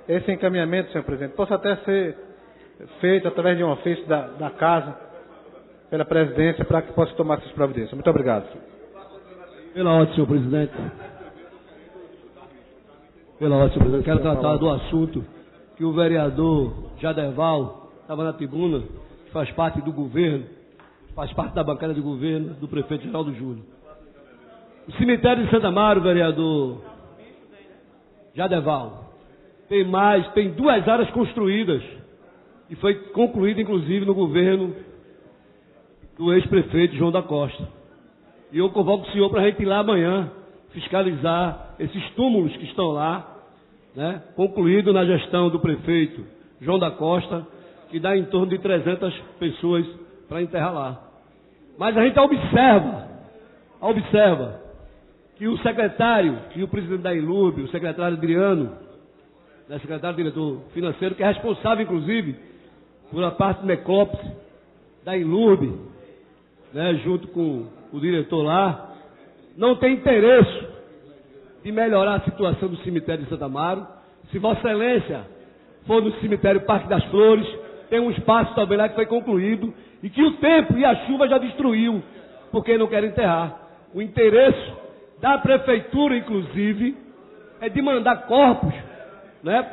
esse encaminhamento, senhor presidente, possa até ser feito através de um ofício da casa, pela presidência, para que possa tomar essas providências. Muito obrigado. Pela ordem, senhor presidente. Pela ordem, senhor presidente. Quero tratar do assunto que o vereador Jaderval estava na tribuna, que faz parte do governo, faz parte da bancada de governo do prefeito Geraldo Júlio. O cemitério de Santo Amaro, vereador Jaderval, tem 2 áreas construídas e foi concluída, inclusive, no governo do ex-prefeito João da Costa. E eu convoco o senhor para a gente ir lá amanhã fiscalizar esses túmulos que estão lá, né, concluído na gestão do prefeito João da Costa, que dá em torno de 300 pessoas para enterrar lá. Mas a gente observa que o secretário e o presidente da Inlurb, o secretário Adriano, né, secretário diretor financeiro, que é responsável, inclusive, por a parte de necrópsia da Inlurb, né, junto com o diretor lá, não tem interesse de melhorar a situação do cemitério de Santo Amaro. Se Vossa Excelência for no cemitério Parque das Flores, tem um espaço também lá que foi concluído e que o tempo e a chuva já destruiu, porque não querem enterrar. O interesse da prefeitura, inclusive, é de mandar corpos, né?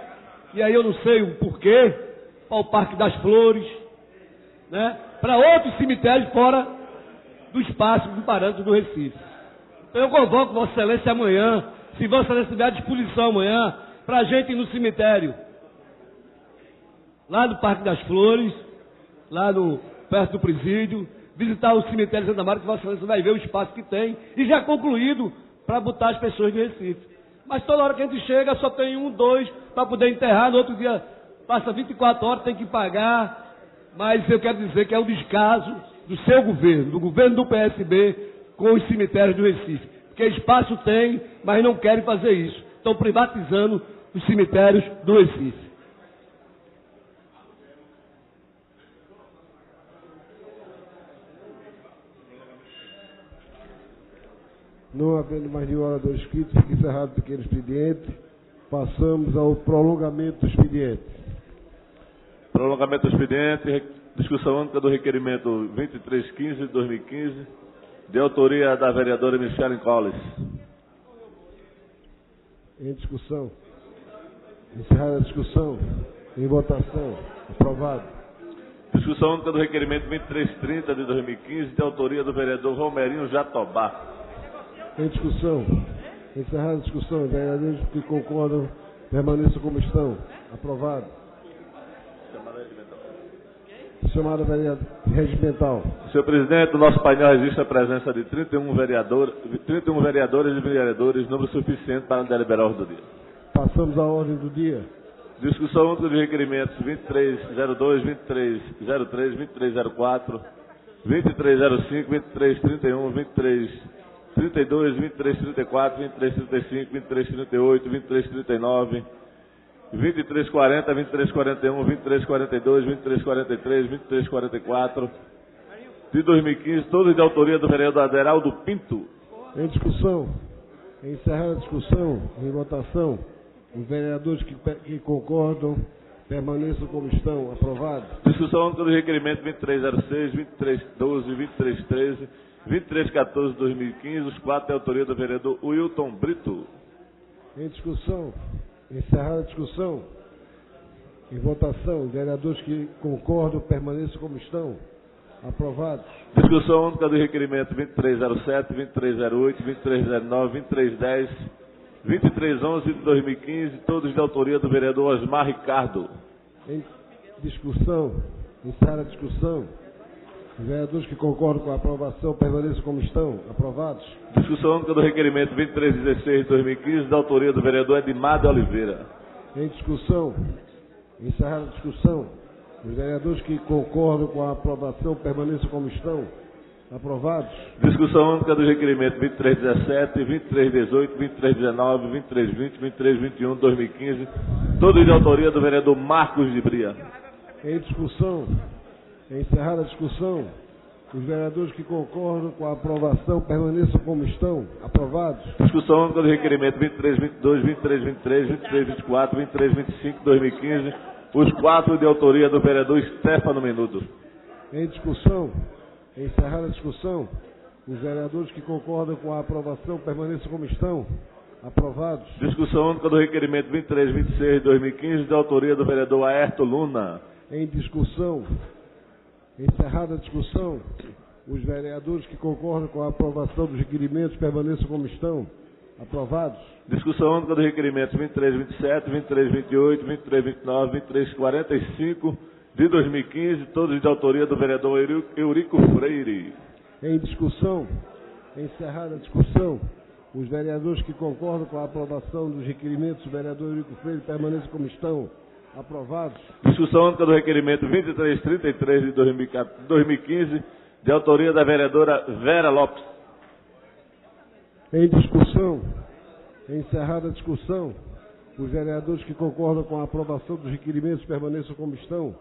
E aí eu não sei o porquê, para o Parque das Flores, né? Para outros cemitérios fora do espaço do parâmetro do Recife. Então eu convoco Vossa Excelência amanhã, se Vossa Excelência estiver à disposição amanhã, para a gente ir no cemitério, lá do Parque das Flores, lá perto do presídio, visitar o cemitério de Santo Amaro, que Vossa Excelência vai ver o espaço que tem, e já concluído para botar as pessoas do Recife. Mas toda hora que a gente chega, só tem 1, 2 para poder enterrar, no outro dia passa 24 horas, tem que pagar. Mas eu quero dizer que é um descaso do seu governo, do governo do PSB, com os cemitérios do Recife. Porque espaço tem, mas não querem fazer isso. Estão privatizando os cemitérios do Recife. Não havendo mais nenhum orador inscrito, fica encerrado o pequeno expediente. Passamos ao prolongamento do expediente. Prolongamento do expediente, discussão única do requerimento 2315 de 2015, de autoria da vereadora Michele Colles. Em discussão. Encerrada a discussão. Em votação. Aprovado. Discussão única do requerimento 2330 de 2015, de autoria do vereador Romerinho Jatobá. Em discussão. Encerrada a discussão. Vereadores que concordam permaneçam como estão. Aprovado. Chamada regimental. Senhor presidente, o nosso painel registra a presença de 31 vereadores e vereadores, número suficiente para deliberar a ordem do dia. Passamos à ordem do dia. Discussão única de requerimentos 2302, 2303, 2304, 2305, 2331, 2332, 2334, 2335, 2338, 2339, 2340, 2341, 2342, 2343, 2344, de 2015, todos de autoria do vereador Aderaldo Pinto. Em discussão. Encerrada a discussão, em votação, os vereadores que concordam permaneçam como estão. Aprovado. Discussão única do requerimento 2306, 2312, 2313, 2314 de 2015, os 4 de autoria do vereador Wilton Brito. Em discussão. Encerrada a discussão, em votação, os vereadores que concordam permaneçam como estão. Aprovados. Discussão única do requerimento 2307, 2308, 2309, 2310, 2311 de 2015, todos de autoria do vereador Osmar Ricardo. Em discussão, encerra a discussão. Os vereadores que concordam com a aprovação permaneçam como estão. Aprovados. Discussão única do requerimento 2316 de 2015, da autoria do vereador Edmar de Oliveira. Em discussão, encerrada a discussão. Os vereadores que concordam com a aprovação permaneçam como estão. Aprovados. Discussão única do requerimento 2317, 2318, 2319, 2320, 2321 de 2015, todos de autoria do vereador Marcos de Bria. Em discussão, encerrada a discussão. Os vereadores que concordam com a aprovação permaneçam como estão. Aprovados. Discussão única do requerimento 2322, 2323, 2324, 2325 de 2015, os quatro de autoria do vereador Stefano Menudo. Em discussão, encerrada a discussão. Os vereadores que concordam com a aprovação permaneçam como estão. Aprovados. Discussão única do requerimento 2326 de 2015, de autoria do vereador Aerto Luna. Em discussão, encerrada a discussão. Os vereadores que concordam com a aprovação dos requerimentos permaneçam como estão. Aprovados. Discussão única do requerimento 2327, 2328, 2329, 2345 de 2015, todos de autoria do vereador Eurico Freire. Em discussão, encerrada a discussão. Os vereadores que concordam com a aprovação dos requerimentos do vereador Eurico Freire permaneçam como estão. Aprovados. Discussão única do requerimento 2333 de 2015, de autoria da vereadora Vera Lopes. Em discussão, encerrada a discussão. Os vereadores que concordam com a aprovação dos requerimentos permaneçam como estão.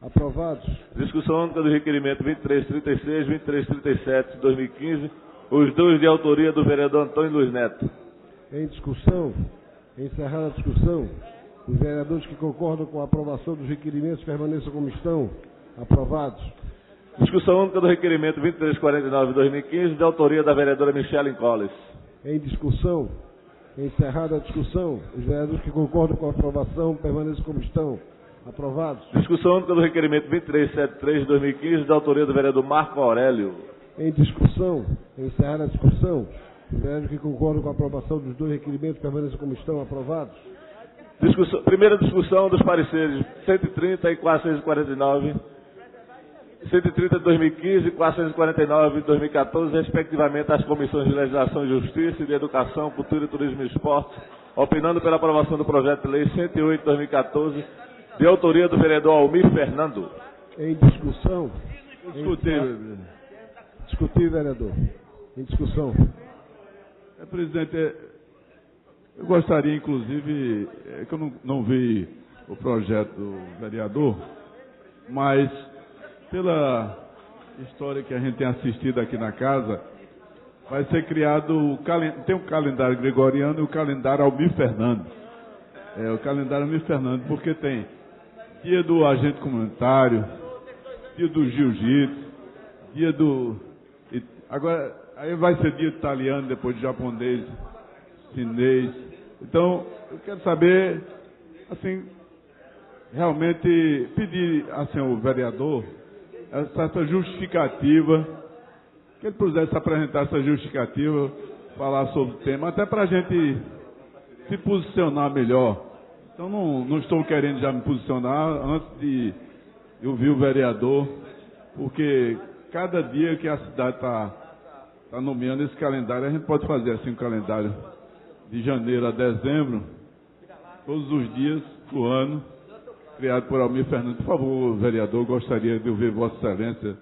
Aprovados. Discussão única do requerimento 2336, 2337 de 2015, os dois de autoria do vereador Antônio Luiz Neto. Em discussão, encerrada a discussão. Os vereadores que concordam com a aprovação dos requerimentos permaneçam como estão. Aprovados. Discussão única do requerimento 2349 de 2015, de autoria da vereadora Michele Colles. Em discussão, encerrada a discussão. Os vereadores que concordam com a aprovação permaneçam como estão. Aprovados. Discussão única do requerimento 2373 de 2015, de autoria do vereador Marco Aurélio. Em discussão, encerrada a discussão. Os vereadores que concordam com a aprovação dos dois requerimentos permaneçam como estão. Aprovados. Primeira discussão dos pareceres 130 e 449, 130 de 2015 e 449 de 2014, respectivamente, às comissões de Legislação e Justiça e de Educação, Cultura, Turismo e Esporte, opinando pela aprovação do projeto de lei 108 de 2014, de autoria do vereador Almir Fernando. Em discussão. Discutir, vereador. Em discussão. Presidente, eu gostaria, inclusive, que eu não vi o projeto do vereador, mas pela história que a gente tem assistido aqui na casa, vai ser criado, tem o calendário gregoriano e o calendário Almir Fernando. O calendário Almir Fernando, porque tem dia do agente comunitário, dia do jiu-jitsu, dia do... Agora, aí vai ser dia italiano, depois de japonês, chinês. Então, eu quero saber, assim, realmente pedir assim, ao vereador essa justificativa, que ele pudesse apresentar essa justificativa, falar sobre o tema, até para a gente se posicionar melhor. Então, não estou querendo já me posicionar antes de ouvir o vereador, porque cada dia que a cidade está nomeando esse calendário, a gente pode fazer assim um calendário de janeiro a dezembro, todos os dias do ano, criado por Almir Fernando. Por favor, vereador, gostaria de ouvir Vossa Excelência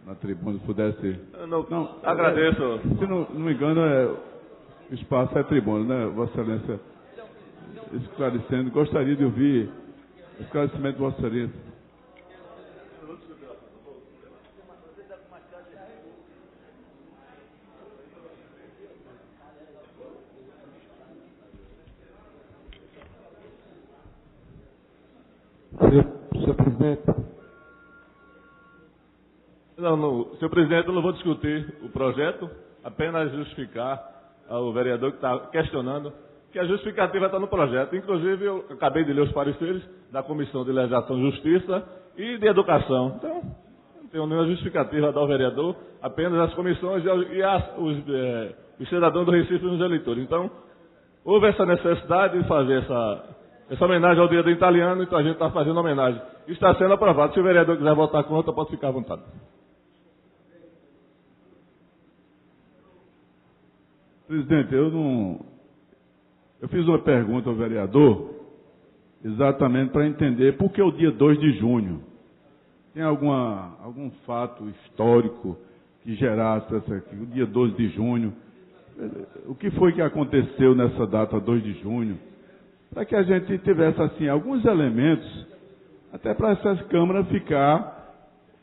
na tribuna, se pudesse... Não, agradeço. Se não me engano, o espaço é tribuna, né, Vossa Excelência? Esclarecendo, gostaria de ouvir o esclarecimento de Vossa Excelência. Senhor presidente. Senhor presidente, eu não vou discutir o projeto, apenas justificar ao vereador que está questionando que a justificativa está no projeto. Inclusive, eu acabei de ler os pareceres da Comissão de Legislação e Justiça e de Educação. Então, não tenho nenhuma justificativa a dar ao vereador, apenas as comissões e os cidadãos do Recife e os eleitores. Então, houve essa necessidade de fazer essa homenagem ao Dia do Italiano, então a gente está fazendo homenagem. Está sendo aprovado. Se o vereador quiser votar contra, pode ficar à vontade. Presidente, eu fiz uma pergunta ao vereador exatamente para entender por que o dia 2 de junho. Tem algum fato histórico que gerasse o dia 12 de junho? O que foi que aconteceu nessa data 2 de junho? Para que a gente tivesse assim alguns elementos, até para essa Câmara ficar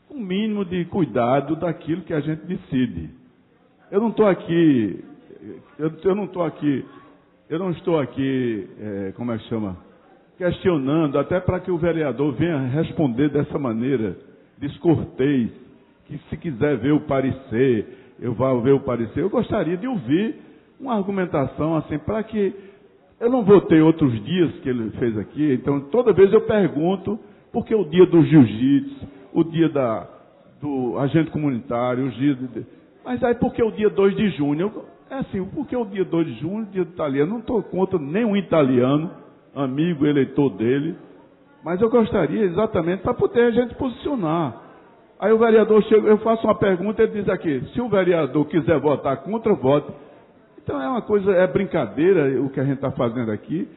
com um mínimo de cuidado daquilo que a gente decide. Eu não estou aqui, como é que chama? Questionando, até para que o vereador venha responder dessa maneira, descortês, que se quiser ver o parecer, eu vou ver o parecer. Eu gostaria de ouvir uma argumentação assim, para que eu não votei outros dias que ele fez aqui, então toda vez eu pergunto por que o dia do jiu-jitsu, o dia do agente comunitário, os dias mas aí por que o dia 2 de junho? Por que o dia 2 de junho, dia do italiano? Não estou contra nenhum italiano, amigo, eleitor dele, mas eu gostaria exatamente para poder a gente posicionar. Aí o vereador chega, eu faço uma pergunta, ele diz aqui, se o vereador quiser votar contra, vote. Então é uma coisa, é brincadeira o que a gente está fazendo aqui.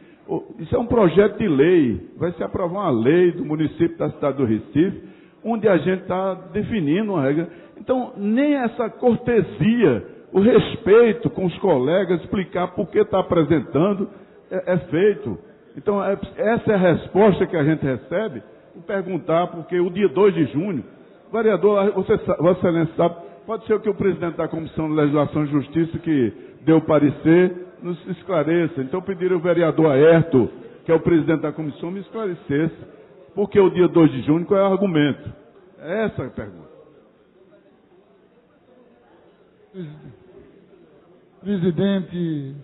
Isso é um projeto de lei, vai se aprovar uma lei do município da cidade do Recife, onde a gente está definindo uma regra. Então, nem essa cortesia, o respeito com os colegas, explicar por que está apresentando, é feito. Então, essa é a resposta que a gente recebe, perguntar, porque o dia 2 de junho, vereador, Vossa Excelência sabe, pode ser que o presidente da Comissão de Legislação e Justiça, que deu parecer, nos esclareça. Então, pediram ao vereador Aerto, que é o presidente da comissão, me esclarecesse, porque o dia 2 de junho, qual é o argumento? Essa é a pergunta. Presidente,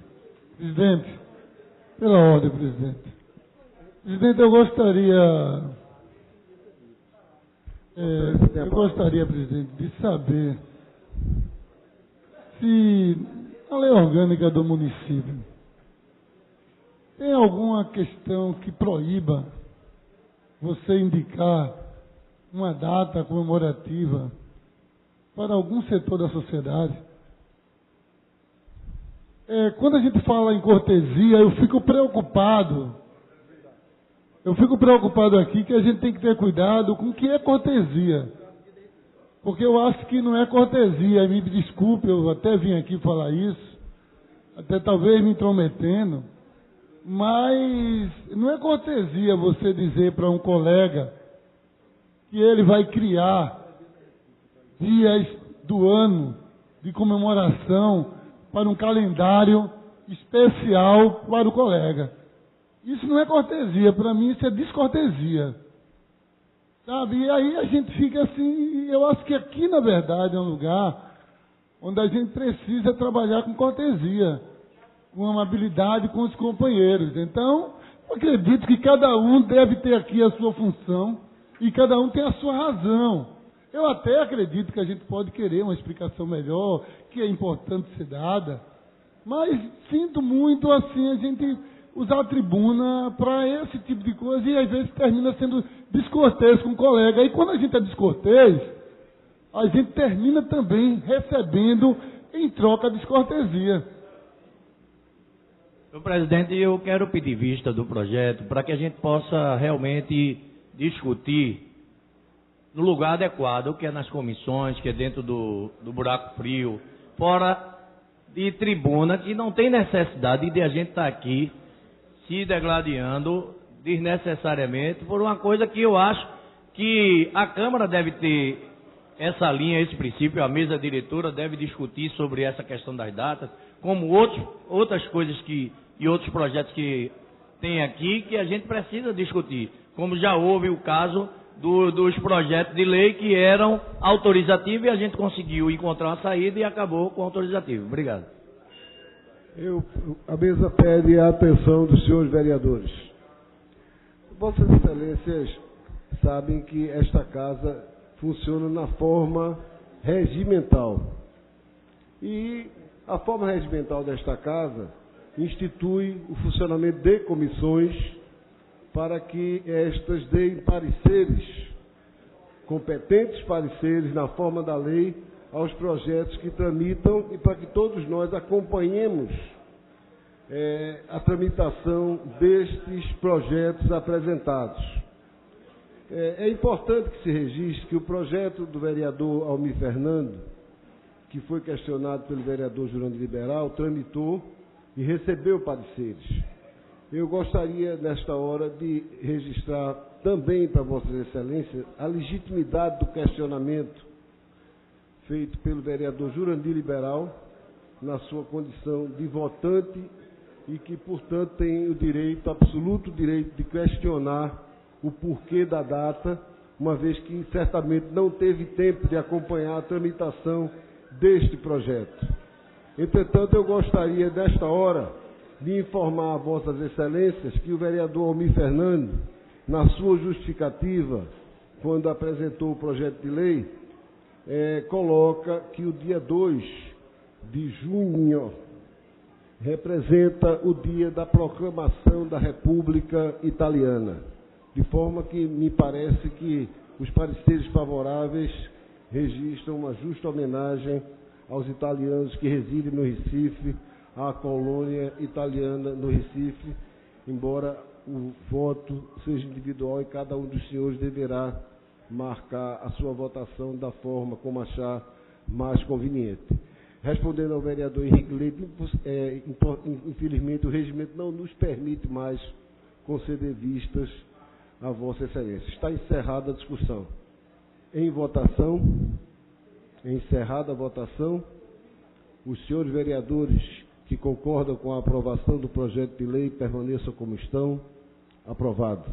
pela ordem, presidente. Presidente, eu gostaria, presidente, de saber se a lei orgânica do município tem alguma questão que proíba você indicar uma data comemorativa para algum setor da sociedade. Quando a gente fala em cortesia, eu fico preocupado aqui que a gente tem que ter cuidado com o que é cortesia. Porque eu acho que não é cortesia, me desculpe, eu até vim aqui falar isso, até talvez me intrometendo, mas não é cortesia você dizer para um colega que ele vai criar dias do ano de comemoração para um calendário especial para o colega. Isso não é cortesia, para mim isso é descortesia. Sabe? E aí a gente fica assim, eu acho que aqui, na verdade, é um lugar onde a gente precisa trabalhar com cortesia, com amabilidade com os companheiros. Então, eu acredito que cada um deve ter aqui a sua função e cada um tem a sua razão. Eu até acredito que a gente pode querer uma explicação melhor, que é importante ser dada, mas sinto muito assim a gente usar a tribuna para esse tipo de coisa e às vezes termina sendo descortês com o colega. E quando a gente é descortês, a gente termina também recebendo em troca descortesia. Senhor presidente, eu quero pedir vista do projeto para que a gente possa realmente discutir no lugar adequado, que é nas comissões, que é dentro do buraco frio, fora de tribuna, que não tem necessidade de a gente estar aqui se degladiando desnecessariamente por uma coisa que eu acho que a Câmara deve ter essa linha, esse princípio, a mesa diretora deve discutir sobre essa questão das datas, como outras coisas e outros projetos que tem aqui que a gente precisa discutir, como já houve o caso dos projetos de lei que eram autorizativos e a gente conseguiu encontrar uma saída e acabou com autorizativo. Obrigado. A mesa pede a atenção dos senhores vereadores. Vossas Excelências sabem que esta casa funciona na forma regimental. E a forma regimental desta Casa institui o funcionamento de comissões para que estas deem pareceres, competentes pareceres na forma da lei, aos projetos que tramitam e para que todos nós acompanhemos a tramitação destes projetos apresentados. É importante que se registre que o projeto do vereador Almir Fernando, que foi questionado pelo vereador Jurandir Liberal, tramitou e recebeu pareceres. Eu gostaria, nesta hora, de registrar também para Vossas Excelências a legitimidade do questionamento feito pelo vereador Jurandir Liberal, na sua condição de votante e que, portanto, tem o direito, absoluto direito, de questionar o porquê da data, uma vez que certamente não teve tempo de acompanhar a tramitação deste projeto. Entretanto, eu gostaria, desta hora, de informar a Vossas Excelências que o vereador Almir Fernando, na sua justificativa, quando apresentou o projeto de lei, coloca que o dia 2 de junho representa o dia da proclamação da República Italiana, de forma que me parece que os pareceres favoráveis registram uma justa homenagem aos italianos que residem no Recife, à colônia italiana no Recife, embora o voto seja individual e cada um dos senhores deverá marcar a sua votação da forma como achar mais conveniente. Respondendo ao vereador Henrique Leite, infelizmente o regimento não nos permite mais conceder vistas a Vossa Excelência. Está encerrada a discussão. Em votação, encerrada a votação, os senhores vereadores que concordam com a aprovação do projeto de lei permaneçam como estão. Aprovado.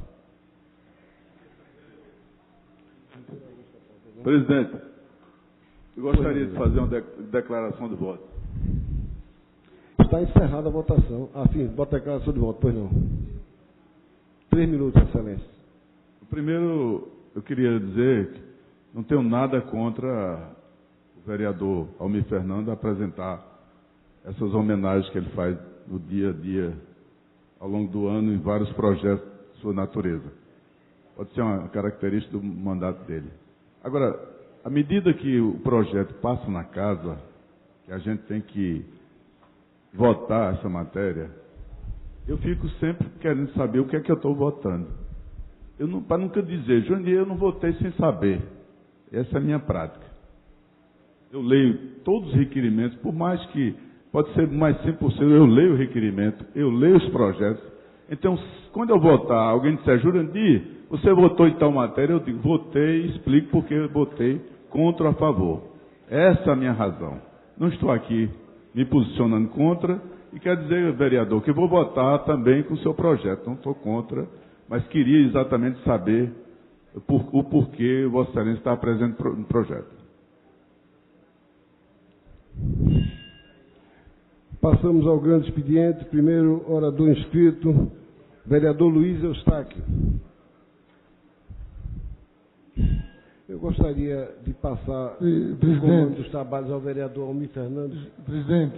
Presidente, eu gostaria de fazer uma declaração de voto. Está encerrada a votação. Sim, bota a declaração de voto, pois não. 3 minutos, Excelência. Primeiro, eu queria dizer que não tenho nada contra o vereador Almir Fernando apresentar essas homenagens que ele faz no dia a dia, ao longo do ano, em vários projetos de sua natureza. Pode ser uma característica do mandato dele. Agora, à medida que o projeto passa na casa, que a gente tem que votar essa matéria, eu fico sempre querendo saber o que é que eu estou votando. Para nunca dizer, Johnny, eu não votei sem saber. Essa é a minha prática. Eu leio todos os requerimentos, por mais que, pode ser mais 100%, eu leio o requerimento, eu leio os projetos. Então, quando eu votar, alguém disser, Jurandir, você votou em tal matéria, eu digo, votei e explico porque eu votei contra ou a favor. Essa é a minha razão. Não estou aqui me posicionando contra, e quer dizer, vereador, que vou votar também com o seu projeto. Não estou contra, mas queria exatamente saber o porquê Vossa Excelência está apresentando no projeto. Passamos ao grande expediente. Primeiro orador inscrito, vereador Luiz Eustáquio. Eu gostaria de passar o comando dos trabalhos ao vereador Almir Fernandes. Presidente,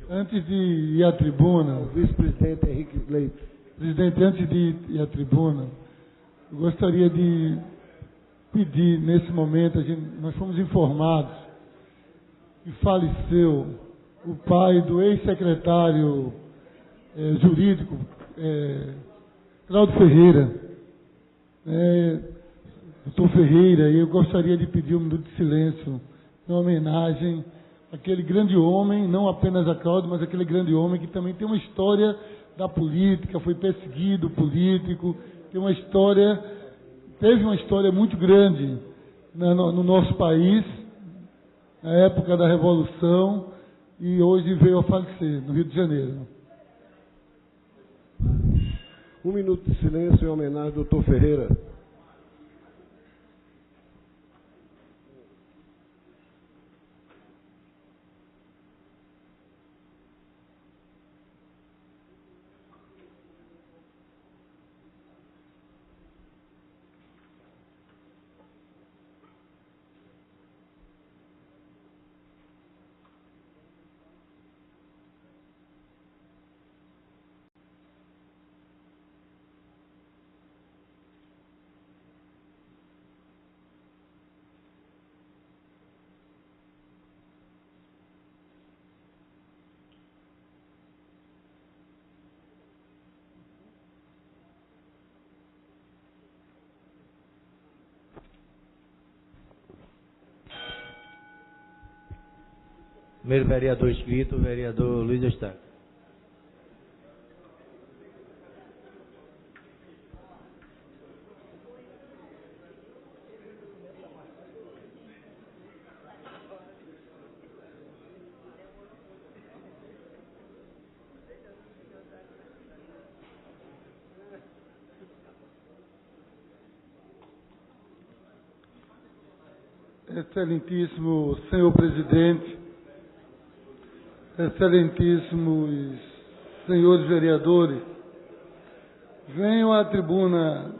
antes de ir à tribuna... O vice-presidente Henrique Leite. Presidente, antes de ir à tribuna, eu gostaria de pedir, nesse momento, nós fomos informados que faleceu o pai do ex-secretário jurídico, Cláudio Ferreira, doutor Ferreira, e eu gostaria de pedir um minuto de silêncio em homenagem àquele grande homem, não apenas a Cláudio, mas aquele grande homem que também tem uma história da política, foi perseguido político, teve uma história muito grande no nosso país, na época da Revolução, e hoje veio a falecer, no Rio de Janeiro. Um minuto de silêncio em homenagem ao doutor Ferreira. Primeiro vereador inscrito, o vereador Luiz Eustáquio. Excelentíssimo senhor presidente, excelentíssimos senhores vereadores, venho à tribuna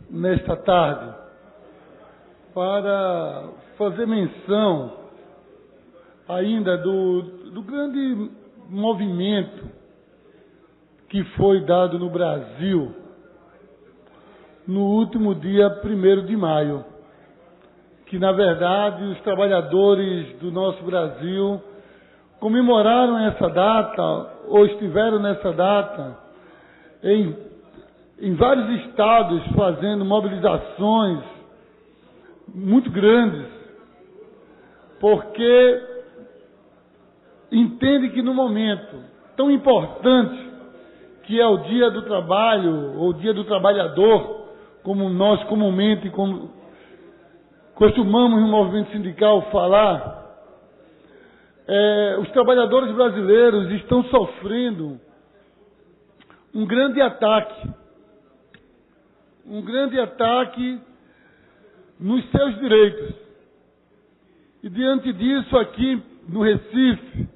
nesta tarde para fazer menção ainda do grande movimento que foi dado no Brasil no último dia 1º de maio, que, na verdade, os trabalhadores do nosso Brasil comemoraram essa data, ou estiveram nessa data, em vários estados, fazendo mobilizações muito grandes, porque entende que no momento tão importante que é o Dia do Trabalho, ou Dia do Trabalhador, como nós comumente costumamos no movimento sindical falar, os trabalhadores brasileiros estão sofrendo um grande ataque nos seus direitos. E diante disso, aqui no Recife,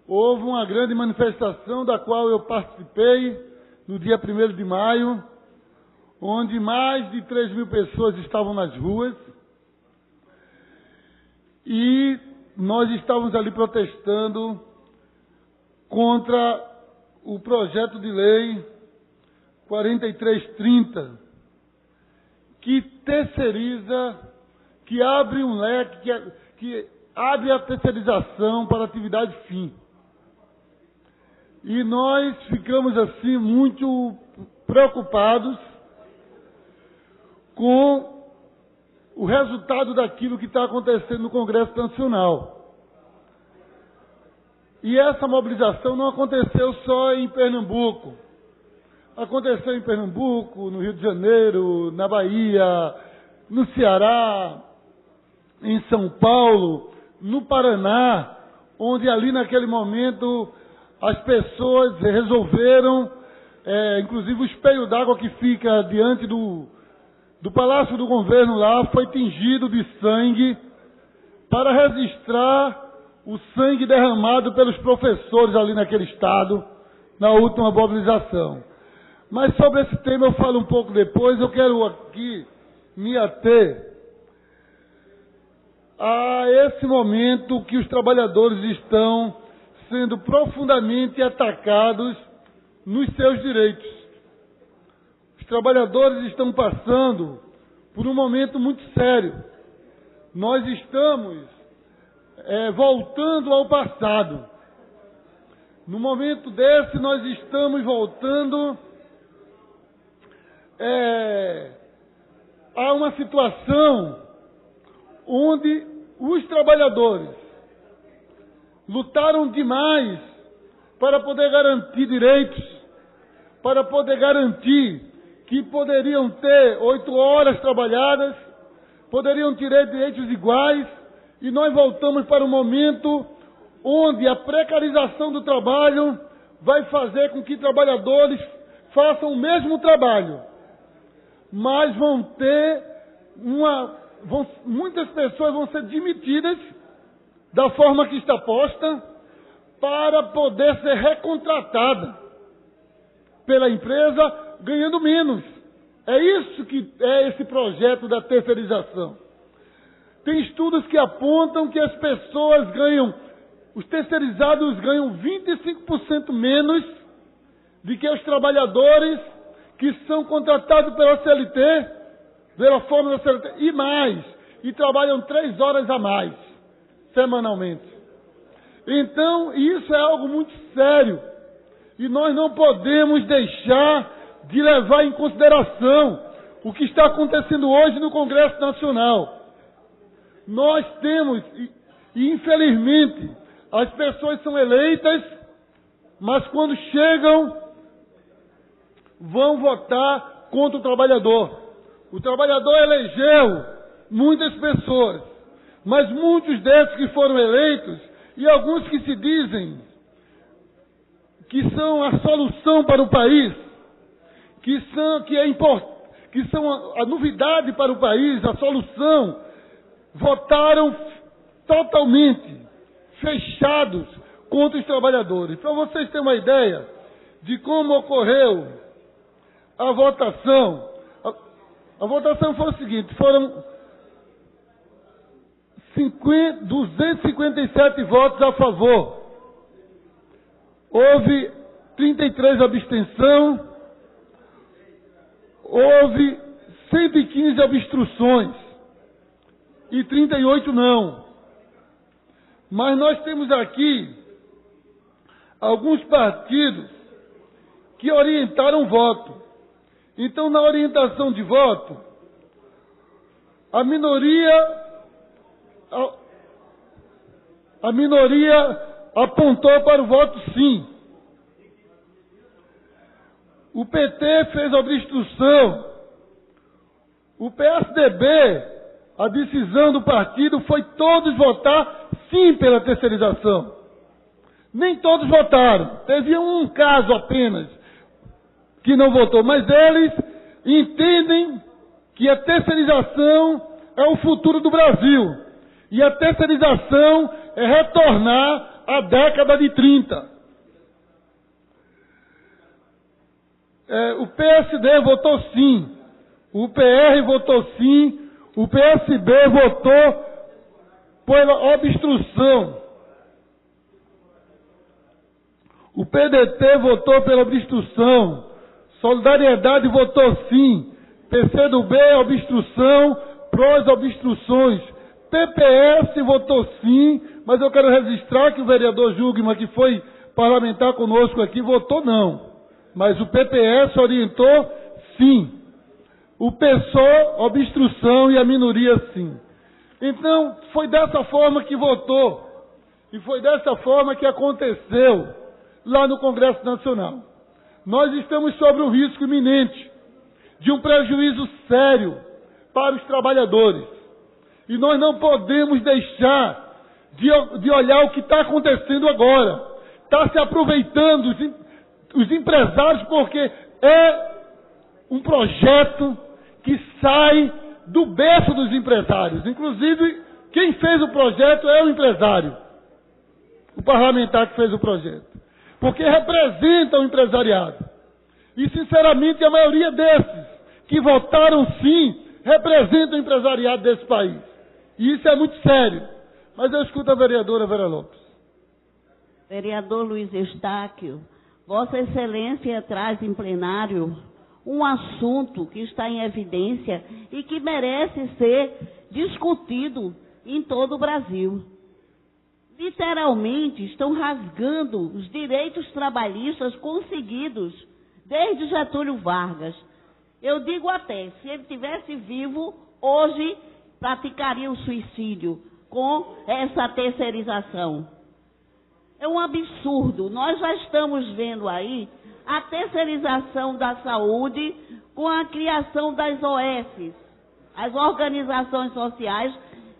houve uma grande manifestação da qual eu participei no dia 1º de maio, onde mais de 3.000 pessoas estavam nas ruas, e nós estávamos ali protestando contra o projeto de lei 4330, que terceiriza, que abre um leque, que abre a terceirização para atividade fim. E nós ficamos assim muito preocupados com o resultado daquilo que está acontecendo no Congresso Nacional. E essa mobilização não aconteceu só em Pernambuco. Aconteceu em Pernambuco, no Rio de Janeiro, na Bahia, no Ceará, em São Paulo, no Paraná, onde ali naquele momento as pessoas resolveram, inclusive o espelho d'água que fica diante do Palácio do Governo lá foi tingido de sangue para registrar o sangue derramado pelos professores ali naquele estado na última mobilização. Mas sobre esse tema eu falo um pouco depois. Eu quero aqui me ater a esse momento que os trabalhadores estão sendo profundamente atacados nos seus direitos. Os trabalhadores estão passando por um momento muito sério. Nós estamos voltando ao passado. No momento desse, nós estamos voltando a uma situação onde os trabalhadores lutaram demais para poder garantir direitos, para poder garantir que poderiam ter 8 horas trabalhadas, poderiam ter direitos iguais, e nós voltamos para um momento onde a precarização do trabalho vai fazer com que trabalhadores façam o mesmo trabalho, mas muitas pessoas vão ser demitidas da forma que está posta para poder ser recontratada pela empresa ganhando menos. É isso que é esse projeto da terceirização. Tem estudos que apontam que as pessoas os terceirizados ganham 25% menos do que os trabalhadores que são contratados pela CLT, pela fórmula da CLT, e mais, e trabalham 3 horas a mais, semanalmente. Então, isso é algo muito sério, e nós não podemos deixar de levar em consideração o que está acontecendo hoje no Congresso Nacional. Nós temos, E, infelizmente, as pessoas são eleitas, mas quando chegam, vão votar contra o trabalhador. O trabalhador elegeu muitas pessoas, mas muitos desses que foram eleitos, e alguns que se dizem que são a solução para o país, que são a novidade para o país, a solução, votaram totalmente fechados contra os trabalhadores. Para vocês terem uma ideia de como ocorreu a votação, a votação foi o seguinte: foram 257 votos a favor, houve 33 abstenção, houve 115 obstruções e 38 não. Mas nós temos aqui alguns partidos que orientaram o voto. Então, na orientação de voto, a minoria apontou para o voto sim. O PT fez a obstrução. O PSDB, a decisão do partido foi todos votar sim pela terceirização. Nem todos votaram. Teve um caso apenas que não votou, mas eles entendem que a terceirização é o futuro do Brasil. E a terceirização é retornar à década de 30. O PSD votou sim, o PR votou sim, o PSB votou pela obstrução, o PDT votou pela obstrução, Solidariedade votou sim, PCdoB obstrução, PROS obstruções, PPS votou sim, mas eu quero registrar que o vereador Jugman, que foi parlamentar conosco aqui, votou não. Mas o PPS orientou sim. O PSOL, obstrução, e a minoria sim. Então, foi dessa forma que votou. E foi dessa forma que aconteceu lá no Congresso Nacional. Nós estamos sobre um risco iminente de um prejuízo sério para os trabalhadores. E nós não podemos deixar de olhar o que está acontecendo agora. Está se aproveitando os empresários, porque é um projeto que sai do berço dos empresários. Inclusive, quem fez o projeto é o empresário, o parlamentar que fez o projeto, porque representa o empresariado. E, sinceramente, a maioria desses que votaram sim representa o empresariado desse país. E isso é muito sério. Mas eu escuto a vereadora Vera Lopes. Vereador Luiz Estáquio, Vossa Excelência traz em plenário um assunto que está em evidência e que merece ser discutido em todo o Brasil. Literalmente estão rasgando os direitos trabalhistas conseguidos desde Getúlio Vargas. Eu digo até, se ele estivesse vivo, hoje praticaria o suicídio com essa terceirização. É um absurdo. Nós já estamos vendo aí a terceirização da saúde com a criação das OS, as organizações sociais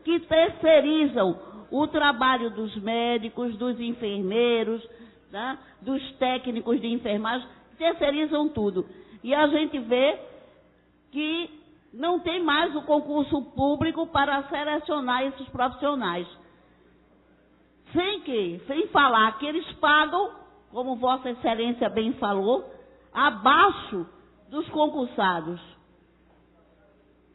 que terceirizam o trabalho dos médicos, dos enfermeiros, né, dos técnicos de enfermagem, terceirizam tudo. E a gente vê que não tem mais o concurso público para selecionar esses profissionais. Sem falar que eles pagam, como Vossa Excelência bem falou, abaixo dos concursados.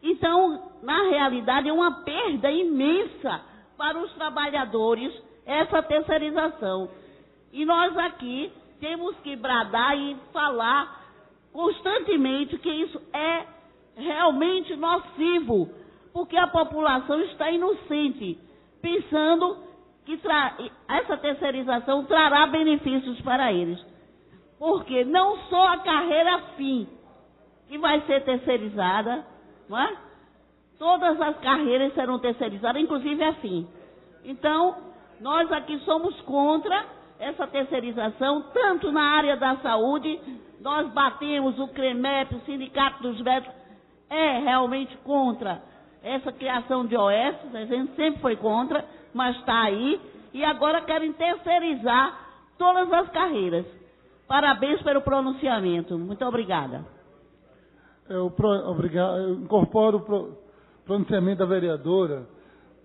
Então, na realidade, é uma perda imensa para os trabalhadores essa terceirização. E nós aqui temos que bradar e falar constantemente que isso é realmente nocivo, porque a população está inocente, pensando que essa terceirização trará benefícios para eles. Porque não só a carreira fim que vai ser terceirizada, não é? Todas as carreiras serão terceirizadas, inclusive a fim. Então, nós aqui somos contra essa terceirização, tanto na área da saúde, nós batemos o CREMEP, o Sindicato dos Médicos, é realmente contra essa criação de OS, a gente sempre foi contra, mas está aí, e agora querem terceirizar todas as carreiras. Parabéns pelo pronunciamento. Muito obrigada. Eu incorporo o pronunciamento da vereadora,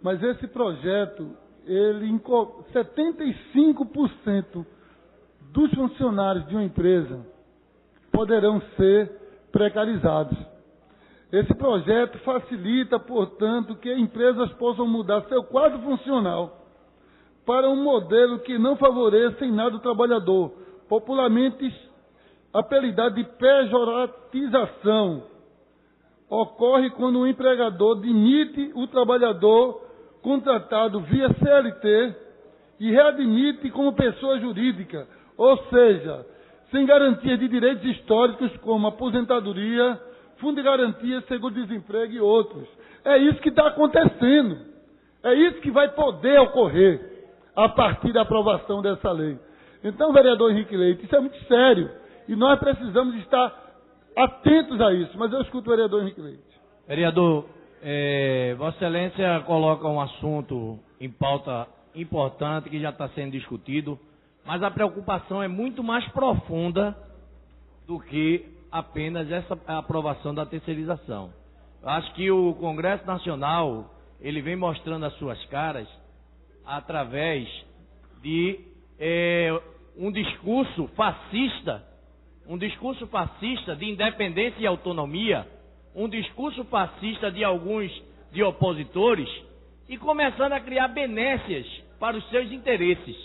mas esse projeto, 75% dos funcionários de uma empresa poderão ser precarizados. Esse projeto facilita, portanto, que empresas possam mudar seu quadro funcional para um modelo que não favoreça em nada o trabalhador, popularmente apelidado de pejoratização. Ocorre quando o empregador demite o trabalhador contratado via CLT e readmite como pessoa jurídica, ou seja, sem garantia de direitos históricos como aposentadoria, fundo de garantia, seguro-desemprego e outros. É isso que está acontecendo. É isso que vai poder ocorrer a partir da aprovação dessa lei. Então, vereador Henrique Leite, isso é muito sério e nós precisamos estar atentos a isso. Mas eu escuto o vereador Henrique Leite. Vereador, Vossa Excelência coloca um assunto em pauta importante que já está sendo discutido, mas a preocupação é muito mais profunda do que apenas essa aprovação da terceirização. Eu acho que o Congresso Nacional, ele vem mostrando as suas caras através de um discurso fascista de independência e autonomia, um discurso fascista de alguns de opositores e começando a criar benécias para os seus interesses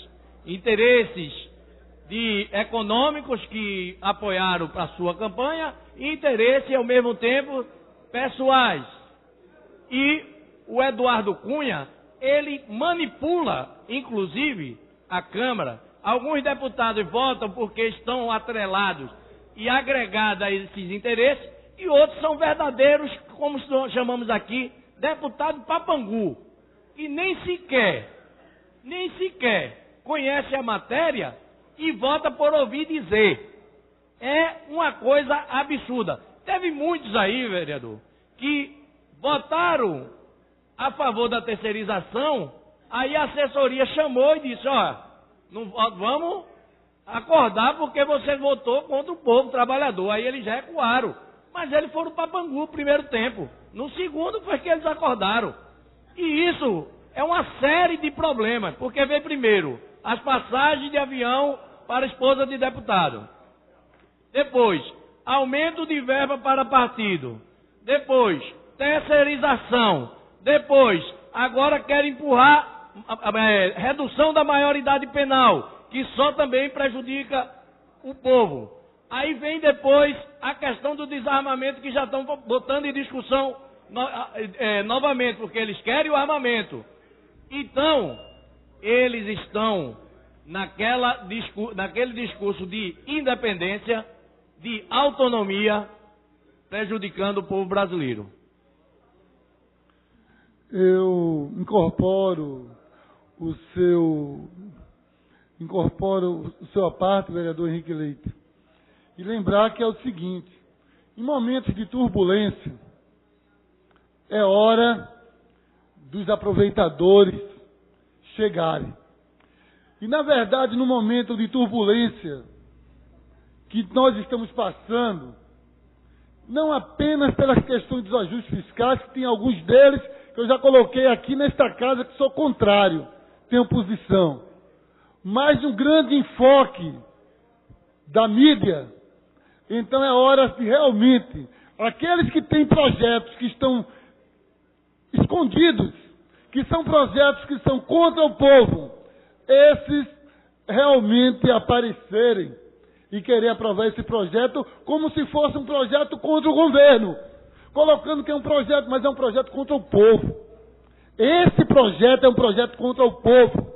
econômicos que apoiaram para a sua campanha e interesses, ao mesmo tempo, pessoais. E o Eduardo Cunha, ele manipula, inclusive, a Câmara. Alguns deputados votam porque estão atrelados e agregados a esses interesses, e outros são verdadeiros, como chamamos aqui, deputado papangu, que nem sequer conhece a matéria e vota por ouvir dizer. É uma coisa absurda. Teve muitos aí, vereador, que votaram a favor da terceirização, aí a assessoria chamou e disse, não vamos acordar porque você votou contra o povo trabalhador. Aí eles recuaram. Mas eles foram para Bangu no primeiro tempo. No segundo foi que eles acordaram. E isso é uma série de problemas. Porque veio primeiro as passagens de avião para a esposa de deputado. Depois, aumento de verba para partido. Depois, terceirização. Depois, agora querem empurrar redução da maioridade penal, que só também prejudica o povo. Aí vem depois a questão do desarmamento, que já estão botando em discussão novamente, porque eles querem o armamento. Então, eles estão naquele discurso de independência, de autonomia, prejudicando o povo brasileiro. Eu incorporo a parte, vereador Henrique Leite, e lembrar que é o seguinte: em momentos de turbulência, é hora dos aproveitadores chegarem. E, na verdade, no momento de turbulência que nós estamos passando, não apenas pelas questões dos ajustes fiscais, que tem alguns deles que eu já coloquei aqui nesta casa que sou contrário, tenho posição, mas um grande enfoque da mídia. Então é hora de realmente, aqueles que têm projetos que estão escondidos, que são projetos que são contra o povo, esses realmente aparecerem e querer aprovar esse projeto como se fosse um projeto contra o governo, colocando que é um projeto, mas é um projeto contra o povo. Esse projeto é um projeto contra o povo.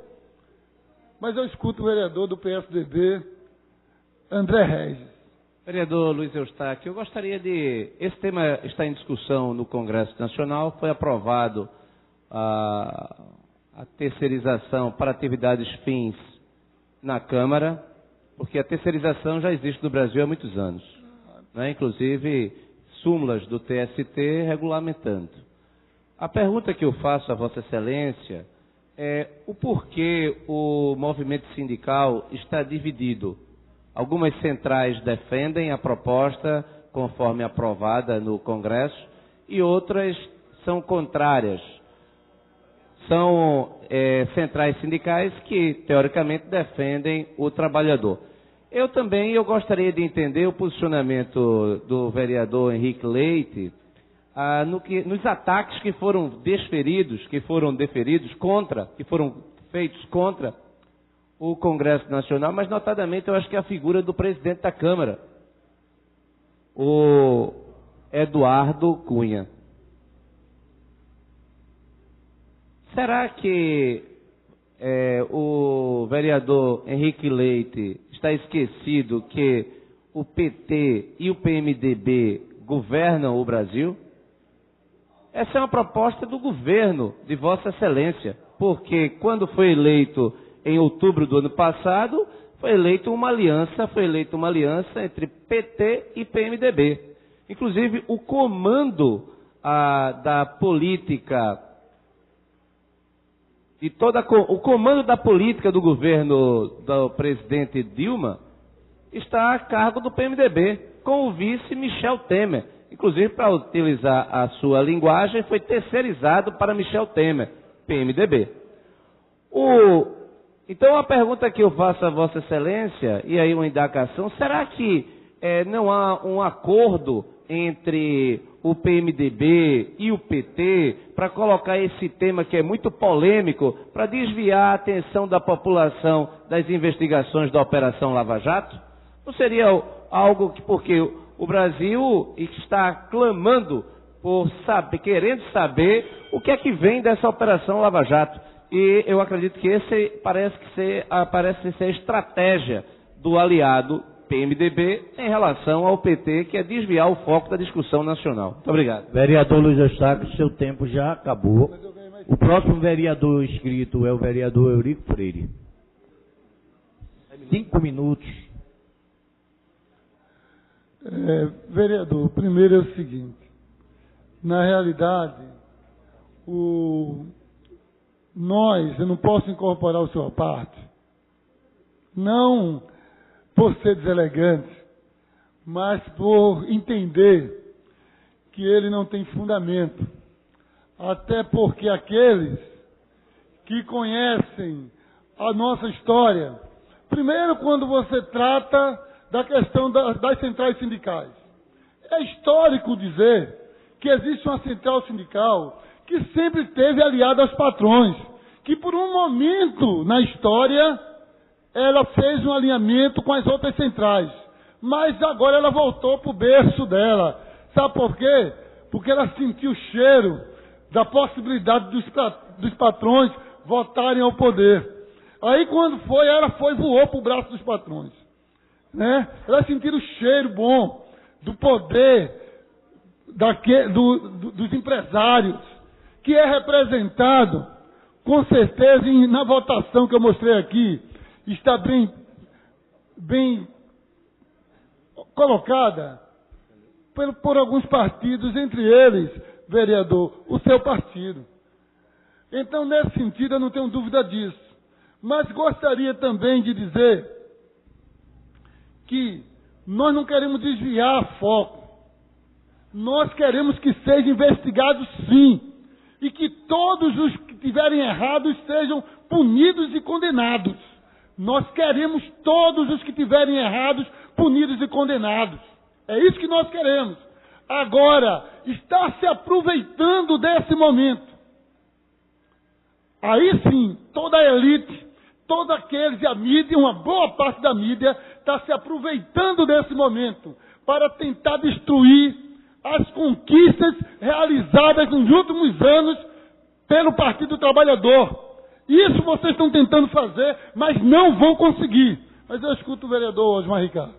Mas eu escuto o vereador do PSDB, André Regis. Vereador Luiz Eustáquio, eu gostaria de... Esse tema está em discussão no Congresso Nacional, foi aprovado a a terceirização para atividades fins na Câmara, porque a terceirização já existe no Brasil há muitos anos, né? Inclusive súmulas do TST regulamentando. A pergunta que eu faço a Vossa Excelência é o porquê o movimento sindical está dividido. Algumas centrais defendem a proposta conforme aprovada no Congresso e outras são contrárias. São centrais sindicais que, teoricamente, defendem o trabalhador. Eu gostaria de entender o posicionamento do vereador Henrique Leite nos ataques que foram deferidos contra o Congresso Nacional, mas notadamente eu acho que a figura do presidente da Câmara, o Eduardo Cunha. Será que o vereador Henrique Leite está esquecido que o PT e o PMDB governam o Brasil? Essa é uma proposta do governo de Vossa Excelência, porque quando foi eleito em outubro do ano passado, foi eleita uma aliança entre PT e PMDB. Inclusive, o comando da política o comando da política do governo do presidente Dilma está a cargo do PMDB, com o vice Michel Temer. Inclusive, para utilizar a sua linguagem, foi terceirizado para Michel Temer, PMDB. Então, a pergunta que eu faço a Vossa Excelência, e aí uma indagação, será que não há um acordo entre o PMDB e o PT para colocar esse tema que é muito polêmico, para desviar a atenção da população das investigações da Operação Lava Jato? Não seria algo que, porque o Brasil está clamando por querendo saber o que é que vem dessa Operação Lava Jato. E eu acredito que esse parece ser a estratégia do aliado PMDB em relação ao PT, que é desviar o foco da discussão nacional. Muito obrigado. Vereador Luiz Eustáquio, seu tempo já acabou. O próximo vereador inscrito é o vereador Eurico Freire. 5 minutos. Vereador, primeiro é o seguinte. Na realidade, eu não posso incorporar o senhor à parte. Não por ser deselegante, mas por entender que ele não tem fundamento. Até porque aqueles que conhecem a nossa história, primeiro quando você trata da questão das centrais sindicais, é histórico dizer que existe uma central sindical que sempre esteve aliada aos patrões, que por um momento na história ela fez um alinhamento com as outras centrais, mas agora ela voltou para o berço dela. Sabe por quê? Porque ela sentiu o cheiro da possibilidade dos patrões voltarem ao poder. Aí quando voou para o braço dos patrões, né? Ela sentiu o cheiro bom do poder dos empresários, que é representado, com certeza, na votação que eu mostrei aqui, está bem colocada por alguns partidos, entre eles, vereador, o seu partido. Então, nesse sentido, eu não tenho dúvida disso. Mas gostaria também de dizer que nós não queremos desviar foco. Nós queremos que seja investigado, sim, e que todos os que tiverem errados sejam punidos e condenados. Nós queremos todos os que tiverem errados punidos e condenados. É isso que nós queremos. Agora, está se aproveitando desse momento. Aí sim, toda a elite, todos aqueles e a mídia, uma boa parte da mídia, está se aproveitando desse momento para tentar destruir as conquistas realizadas nos últimos anos pelo Partido Trabalhador. Isso vocês estão tentando fazer, mas não vão conseguir. Mas eu escuto o vereador Osmar Ricardo.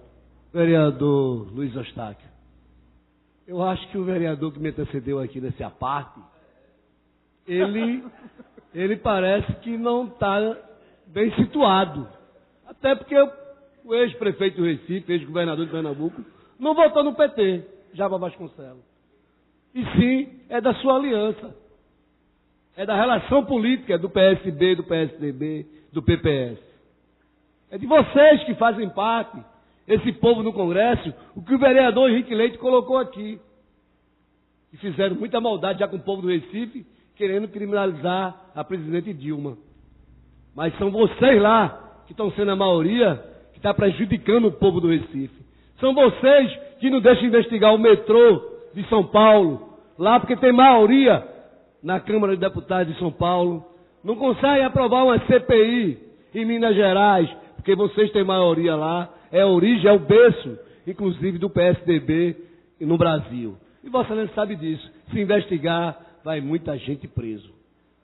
Vereador Luiz Eustáquio, eu acho que o vereador que me antecedeu aqui nesse aparte, ele ele parece que não está bem situado. Até porque o ex-prefeito do Recife, ex-governador de Pernambuco, não votou no PT, Jaba Vasconcelos. E sim, é da sua aliança. É da relação política do PSB, do PSDB, do PPS. É de vocês que fazem parte, esse povo no Congresso, o que o vereador Henrique Leite colocou aqui. E fizeram muita maldade já com o povo do Recife, querendo criminalizar a presidente Dilma. Mas são vocês lá, que estão sendo a maioria, que está prejudicando o povo do Recife. São vocês que não deixam investigar o metrô de São Paulo, lá porque tem maioria na Câmara de Deputados de São Paulo. Não conseguem aprovar uma CPI em Minas Gerais, porque vocês têm maioria lá. É a origem, é o berço, inclusive, do PSDB no Brasil. E Vossa Excelência sabe disso. Se investigar, vai muita gente preso.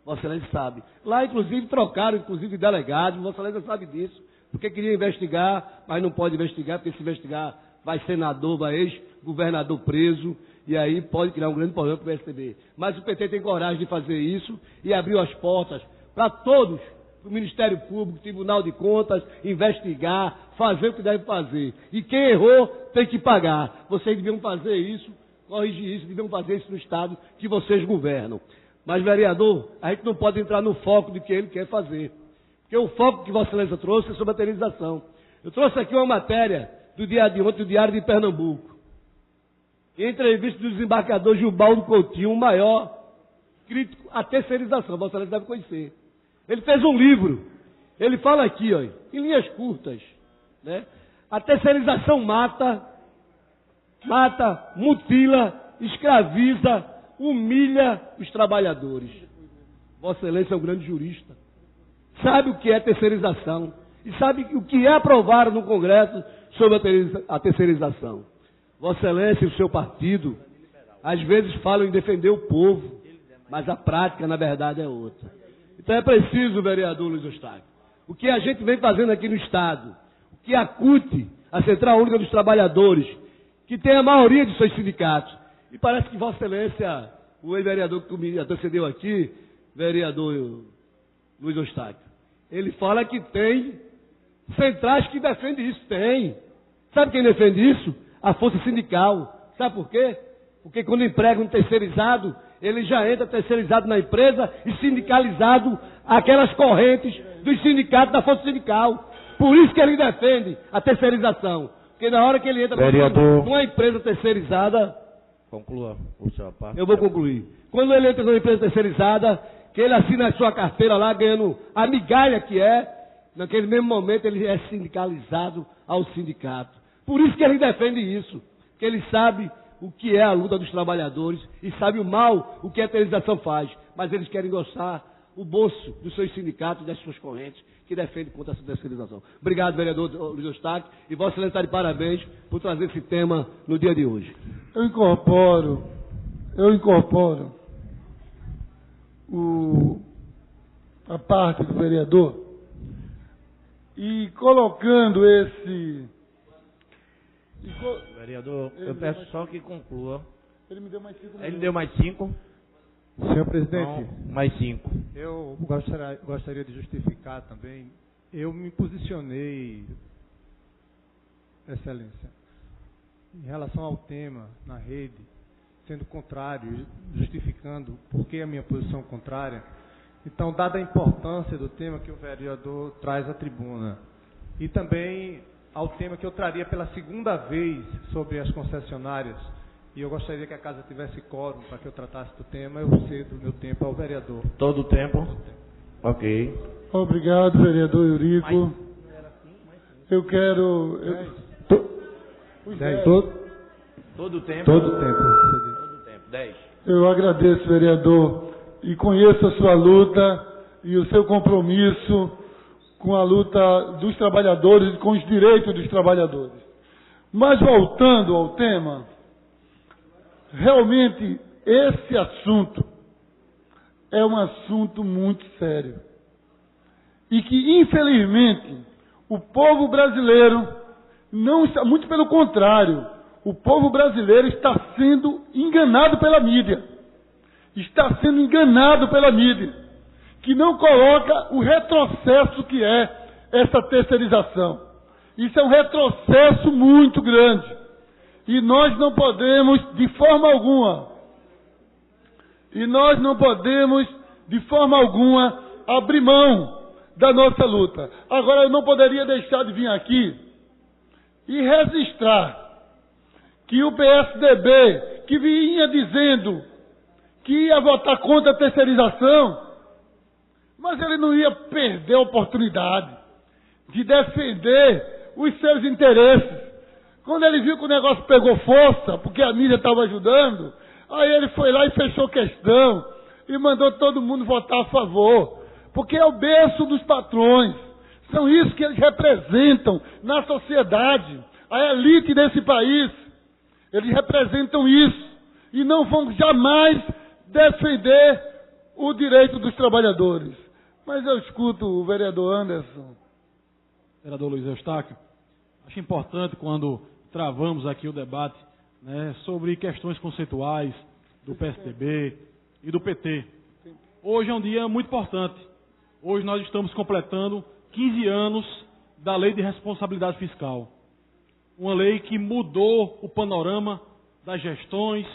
Vossa Excelência sabe. Lá, inclusive, trocaram, inclusive, delegados. Vossa Excelência sabe disso. Porque queria investigar, mas não pode investigar, porque se investigar, vai senador, vai ex-governador preso. E aí pode criar um grande problema para o PSDB. Mas o PT tem coragem de fazer isso e abriu as portas para todos, para o Ministério Público, Tribunal de Contas, investigar, fazer o que deve fazer. E quem errou tem que pagar. Vocês deviam fazer isso, corrigir isso, deviam fazer isso no Estado que vocês governam. Mas, vereador, a gente não pode entrar no foco de que ele quer fazer. Porque o foco que Vossa Excelência trouxe é sobre a terceirização. Eu trouxe aqui uma matéria do dia de ontem, do Diário de Pernambuco. Em entrevista do desembargador Gilbaldo Coutinho, o maior crítico à terceirização, Vossa Excelência deve conhecer. Ele fez um livro. Ele fala aqui, ó, em linhas curtas, né? A terceirização mata, mutila, escraviza, humilha os trabalhadores. Vossa Excelência é um grande jurista. Sabe o que é terceirização. E sabe o que é aprovado no Congresso sobre a terceirização. Vossa Excelência e o seu partido, às vezes falam em defender o povo, mas a prática, na verdade, é outra. Então é preciso, vereador Luiz Eustáquio, o que a gente vem fazendo aqui no Estado, o que a CUT, a Central Única dos Trabalhadores, que tem a maioria de seus sindicatos, e parece que Vossa Excelência, o ex-vereador que me antecedeu aqui, vereador Luiz Eustáquio, ele fala que tem centrais que defendem isso. Tem. Sabe quem defende isso? A força sindical. Sabe por quê? Porque quando emprega um terceirizado, ele já entra terceirizado na empresa e sindicalizado aquelas correntes dos sindicatos da força sindical. Por isso que ele defende a terceirização. Porque na hora que ele entra numa empresa terceirizada... Conclua o seu parte. Eu vou concluir. Quando ele entra numa empresa terceirizada, que ele assina a sua carteira lá, ganhando a migalha que é, naquele mesmo momento ele é sindicalizado ao sindicato. Por isso que ele defende isso. Porque ele sabe o que é a luta dos trabalhadores e sabe o mal, o que a terceirização faz. Mas eles querem gostar o bolso dos seus sindicatos, das suas correntes, que defendem contra essa terceirização. Obrigado, vereador Luiz Eustáquio, e Vossa Excelência está de parabéns por trazer esse tema no dia de hoje. Eu incorporo a parte do vereador e colocando esse... Vereador, eu peço só que conclua. Ele me deu mais 5 minutos. Ele deu mais 5? Senhor presidente, não, mais 5. Eu gostaria de justificar também. Eu me posicionei, Excelência, em relação ao tema na rede, sendo contrário, justificando por que a minha posição contrária. Então, dada a importância do tema que o vereador traz à tribuna, e também ao tema que eu traria pela segunda vez sobre as concessionárias, e eu gostaria que a casa tivesse quórum para que eu tratasse do tema, eu cedo o meu tempo ao vereador. Todo o tempo? Ok. Obrigado, vereador Eurico. Eu quero... Todo o tempo? Todo o tempo. 10. Eu agradeço, vereador, e conheço a sua luta e o seu compromisso com a luta dos trabalhadores e com os direitos dos trabalhadores. Mas voltando ao tema, realmente esse assunto é um assunto muito sério. E que, infelizmente, o povo brasileiro não está, muito pelo contrário, o povo brasileiro está sendo enganado pela mídia. Está sendo enganado pela mídia. que não coloca o retrocesso que é essa terceirização. Isso é um retrocesso muito grande. E nós não podemos, de forma alguma, abrir mão da nossa luta. Agora, eu não poderia deixar de vir aqui e registrar que o PSDB, que vinha dizendo que ia votar contra a terceirização, mas ele não ia perder a oportunidade de defender os seus interesses. Quando ele viu que o negócio pegou força, porque a mídia estava ajudando, aí ele foi lá e fechou questão e mandou todo mundo votar a favor, porque é o berço dos patrões. São isso que eles representam na sociedade, a elite desse país. Eles representam isso e não vão jamais defender o direito dos trabalhadores. Mas eu escuto o vereador Anderson. Vereador Luiz Eustáquio, acho importante quando travamos aqui o debate, né, sobre questões conceituais do PSDB e do PT. Hoje é um dia muito importante. Hoje nós estamos completando 15 anos da Lei de Responsabilidade Fiscal. Uma lei que mudou o panorama das gestões,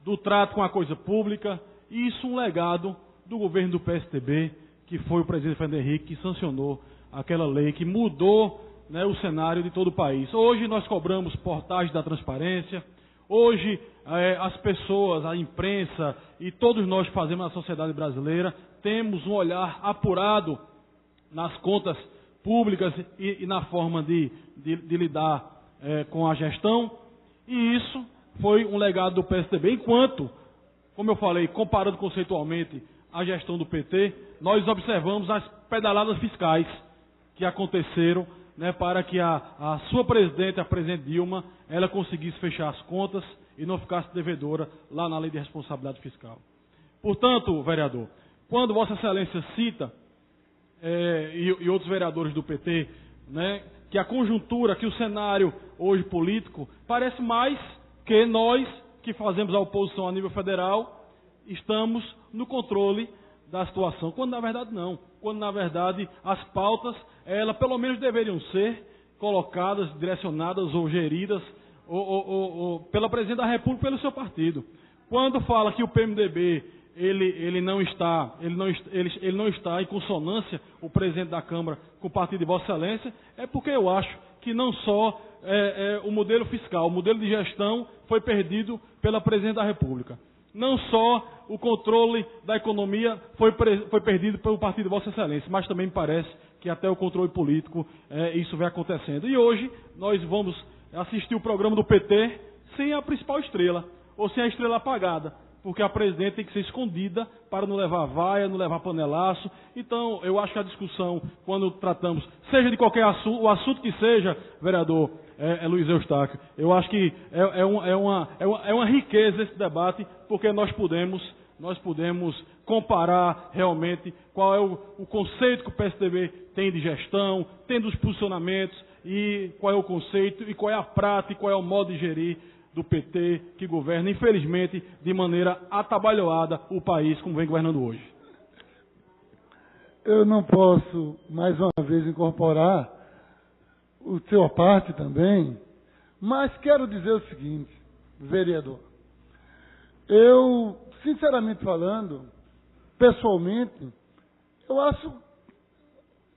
do trato com a coisa pública, e isso um legado do governo do PSDB, que foi o presidente Fernando Henrique que sancionou aquela lei que mudou, né, o cenário de todo o país. Hoje nós cobramos portais da transparência, hoje as pessoas, a imprensa e todos nós que fazemos na sociedade brasileira temos um olhar apurado nas contas públicas e na forma de lidar com a gestão, e isso foi um legado do PSDB, enquanto, como eu falei, comparando conceitualmente a gestão do PT, nós observamos as pedaladas fiscais que aconteceram, né, para que a sua presidente, a presidente Dilma, ela conseguisse fechar as contas e não ficasse devedora lá na Lei de Responsabilidade Fiscal. Portanto, vereador, quando Vossa Excelência cita, e outros vereadores do PT, né, que a conjuntura, que o cenário hoje político, parece mais que nós, que fazemos a oposição a nível federal, estamos no controle da situação, quando na verdade não. Quando na verdade as pautas, elas pelo menos deveriam ser colocadas, direcionadas ou geridas pela Presidente da República, pelo seu partido. Quando fala que o PMDB ele não está em consonância, o presidente da Câmara, com o partido de Vossa Excelência, é porque eu acho que não só o modelo fiscal, o modelo de gestão foi perdido pela Presidente da República. Não só o controle da economia foi perdido pelo partido de Vossa Excelência, mas também me parece que até o controle político isso vem acontecendo. E hoje nós vamos assistir o programa do PT sem a principal estrela, ou sem a estrela apagada, porque a presidente tem que ser escondida para não levar vaia, não levar panelaço. Então, eu acho que a discussão, quando tratamos, seja de qualquer assunto, o assunto que seja, vereador Luiz Eustáquio, eu acho que é uma riqueza esse debate, porque nós podemos comparar realmente qual é o conceito que o PSDB tem de gestão, tem dos posicionamentos, e qual é o conceito, e qual é a prática, e qual é o modo de gerir do PT, que governa, infelizmente, de maneira atabalhoada o país, como vem governando hoje. Eu não posso, mais uma vez, incorporar o seu parte também, mas quero dizer o seguinte, vereador. Eu, sinceramente falando, pessoalmente, eu acho,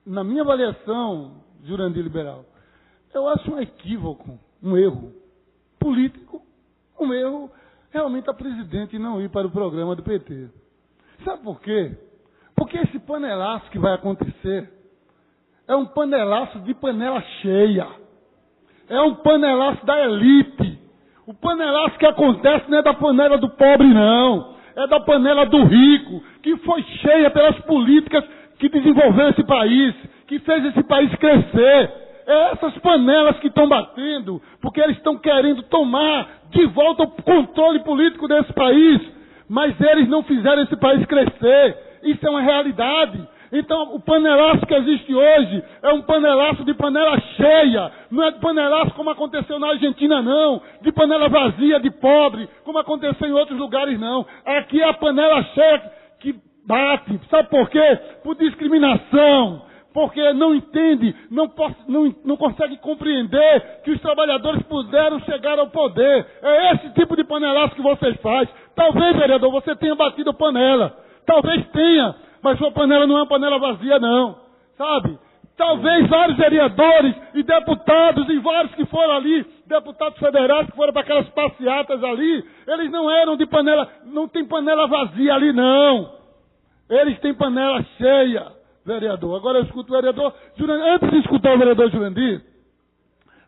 na minha avaliação, Jurandir Liberal, eu acho um equívoco, um erro político, um erro realmente a presidente não ir para o programa do PT. Sabe por quê? Porque esse panelaço que vai acontecer é um panelaço de panela cheia. É um panelaço da elite. O panelaço que acontece não é da panela do pobre, não. É da panela do rico, que foi cheia pelas políticas que desenvolveu esse país, que fez esse país crescer. É essas panelas que estão batendo, porque eles estão querendo tomar de volta o controle político desse país, mas eles não fizeram esse país crescer. Isso é uma realidade. Então, o panelaço que existe hoje é um panelaço de panela cheia, não é de panelaço como aconteceu na Argentina, não, de panela vazia, de pobre, como aconteceu em outros lugares, não. Aqui é a panela cheia que bate. Sabe por quê? Por discriminação. Porque não entende, não consegue compreender que os trabalhadores puderam chegar ao poder. É esse tipo de panelaço que vocês fazem. Talvez, vereador, você tenha batido panela. Talvez tenha, mas sua panela não é uma panela vazia, não. Sabe? Talvez vários vereadores e deputados, e vários que foram ali, deputados federais que foram para aquelas passeatas ali, eles não eram de panela, não tem panela vazia ali, não. Eles têm panela cheia. Vereador. Agora eu escuto o vereador Jurandir. Antes de escutar o vereador Jurandir,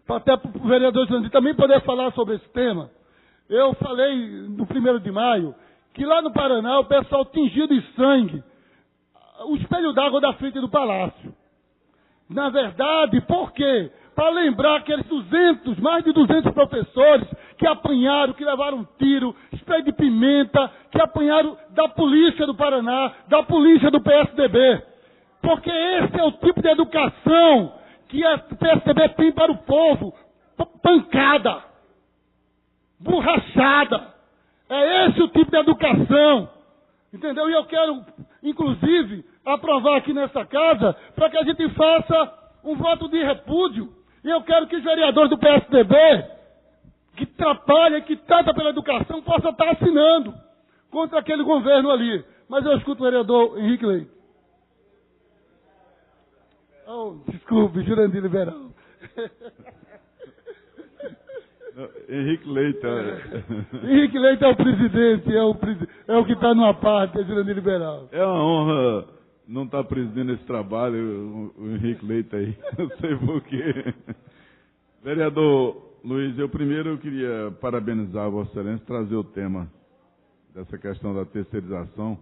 para até o vereador Jurandir também poder falar sobre esse tema, eu falei no 1º de maio que lá no Paraná o pessoal tingiu de sangue o espelho d'água da frente do palácio. Na verdade, por quê? Para lembrar aqueles mais de 200 professores que apanharam, que levaram tiro, spray de pimenta, que apanharam da polícia do Paraná, da polícia do PSDB. Porque esse é o tipo de educação que a PSDB tem para o povo. Pancada. Borrachada. É esse o tipo de educação. Entendeu? E eu quero, inclusive, aprovar aqui nessa casa para que a gente faça um voto de repúdio. E eu quero que os vereadores do PSDB, que trabalham, que tratam pela educação, possam estar assinando contra aquele governo ali. Mas eu escuto o vereador Henrique Leite. Oh, desculpe, Jurandir Liberal. Henrique Leite. Henrique Leite é o presidente, é o que está numa parte, é Jurandir Liberal. É uma honra não estar presidindo esse trabalho, o Henrique Leite aí. Não sei porquê. Vereador Luiz, eu queria parabenizar a Vossa Excelência, trazer o tema dessa questão da terceirização,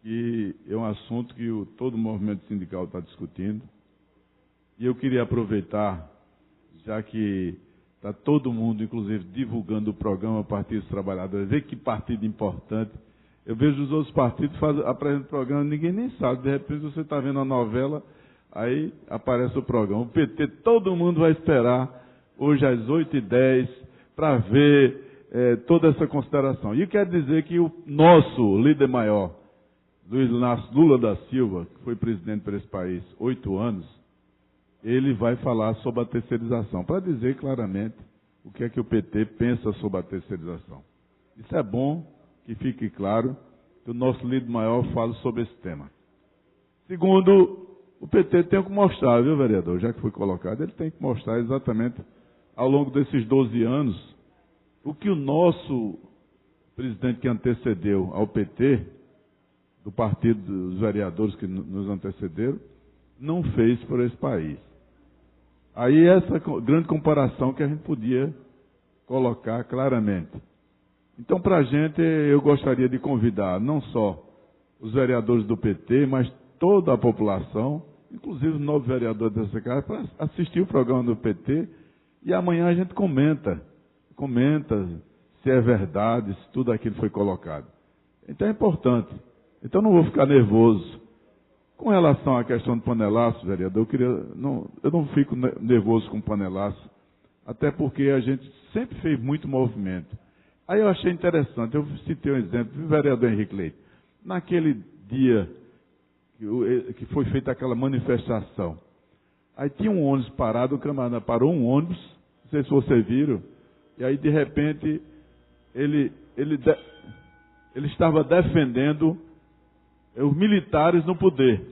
que é um assunto que todo o movimento sindical está discutindo. E eu queria aproveitar, já que está todo mundo, inclusive, divulgando o programa Partido dos Trabalhadores, vê que partido importante. Eu vejo os outros partidos apresentam programa, ninguém nem sabe. De repente você está vendo a novela, aí aparece o programa. O PT, todo mundo vai esperar, hoje às 8h10, para ver toda essa consideração. E quer dizer que o nosso líder maior, Luiz Inácio Lula da Silva, que foi presidente para esse país 8 anos, ele vai falar sobre a terceirização, para dizer claramente o que é que o PT pensa sobre a terceirização. Isso é bom que fique claro que o nosso líder maior fala sobre esse tema. Segundo, o PT tem que mostrar, viu, vereador, já que foi colocado, ele tem que mostrar exatamente, ao longo desses 12 anos, o que o nosso presidente que antecedeu ao PT, do partido dos vereadores que nos antecederam, não fez por esse país. Aí essa grande comparação que a gente podia colocar claramente. Então, para a gente, eu gostaria de convidar não só os vereadores do PT, mas toda a população, inclusive os novos vereadores dessa casa, para assistir o programa do PT, e amanhã a gente comenta se é verdade, se tudo aquilo foi colocado. Então é importante. Então não vou ficar nervoso. Com relação à questão do panelaço, vereador, eu não fico nervoso com panelaço, até porque a gente sempre fez muito movimento. Aí eu achei interessante, eu citei um exemplo do vereador Henrique Leite. Naquele dia que foi feita aquela manifestação, aí tinha um ônibus parado, o camarada parou um ônibus, não sei se vocês viram, e aí de repente ele estava defendendo os militares no poder.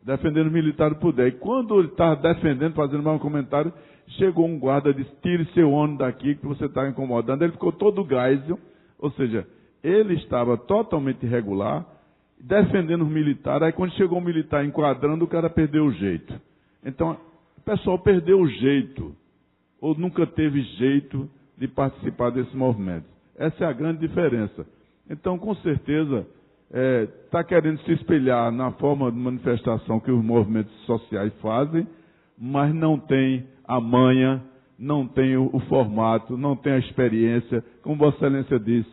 Defendendo os militares no poder. E quando ele estava defendendo, fazendo mais um comentário, chegou um guarda e disse, tire seu ônibus daqui que você está incomodando. Ele ficou todo gásio, ou seja, ele estava totalmente irregular, defendendo os militares. Aí quando chegou um militar enquadrando, o cara perdeu o jeito. Então, o pessoal perdeu o jeito, ou nunca teve jeito de participar desse movimento. Essa é a grande diferença. Então, com certeza, está querendo se espelhar na forma de manifestação que os movimentos sociais fazem, mas não tem a manha, não tem o formato, não tem a experiência. Como Vossa Excelência disse,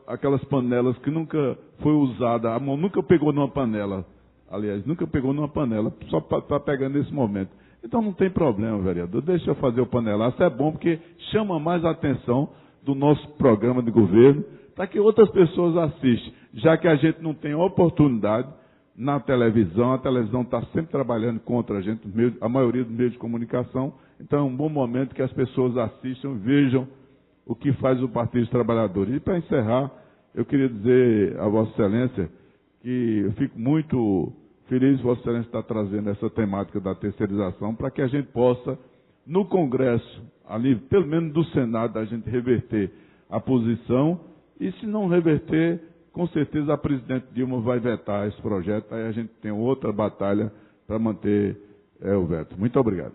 aquelas panelas que nunca foi usada, a mão nunca pegou numa panela, aliás, nunca pegou numa panela, só está pegando nesse momento. Então não tem problema, vereador, deixa eu fazer o panelaço, é bom porque chama mais a atenção do nosso programa de governo, para que outras pessoas assistam, já que a gente não tem oportunidade na televisão, a televisão está sempre trabalhando contra a gente, a maioria dos meios de comunicação, então é um bom momento que as pessoas assistam e vejam o que faz o Partido dos Trabalhadores. E para encerrar, eu queria dizer a Vossa Excelência que eu fico muito feliz Vossa Excelência estar trazendo essa temática da terceirização para que a gente possa, no Congresso, ali, pelo menos do Senado, a gente reverter a posição e, se não reverter, com certeza a presidente Dilma vai vetar esse projeto, aí a gente tem outra batalha para manter o veto. Muito obrigado.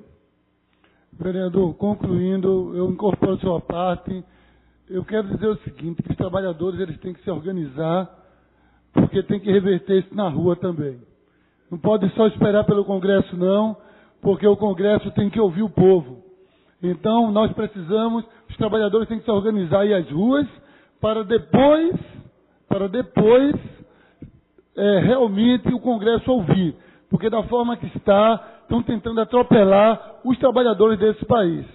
Vereador, concluindo, eu incorporo a sua parte. Eu quero dizer o seguinte, que os trabalhadores eles têm que se organizar, porque tem que reverter isso na rua também. Não pode só esperar pelo Congresso, não, porque o Congresso tem que ouvir o povo. Então, nós precisamos, os trabalhadores têm que se organizar aí às ruas, para depois realmente o Congresso ouvir. Porque da forma que estão tentando atropelar os trabalhadores desse país.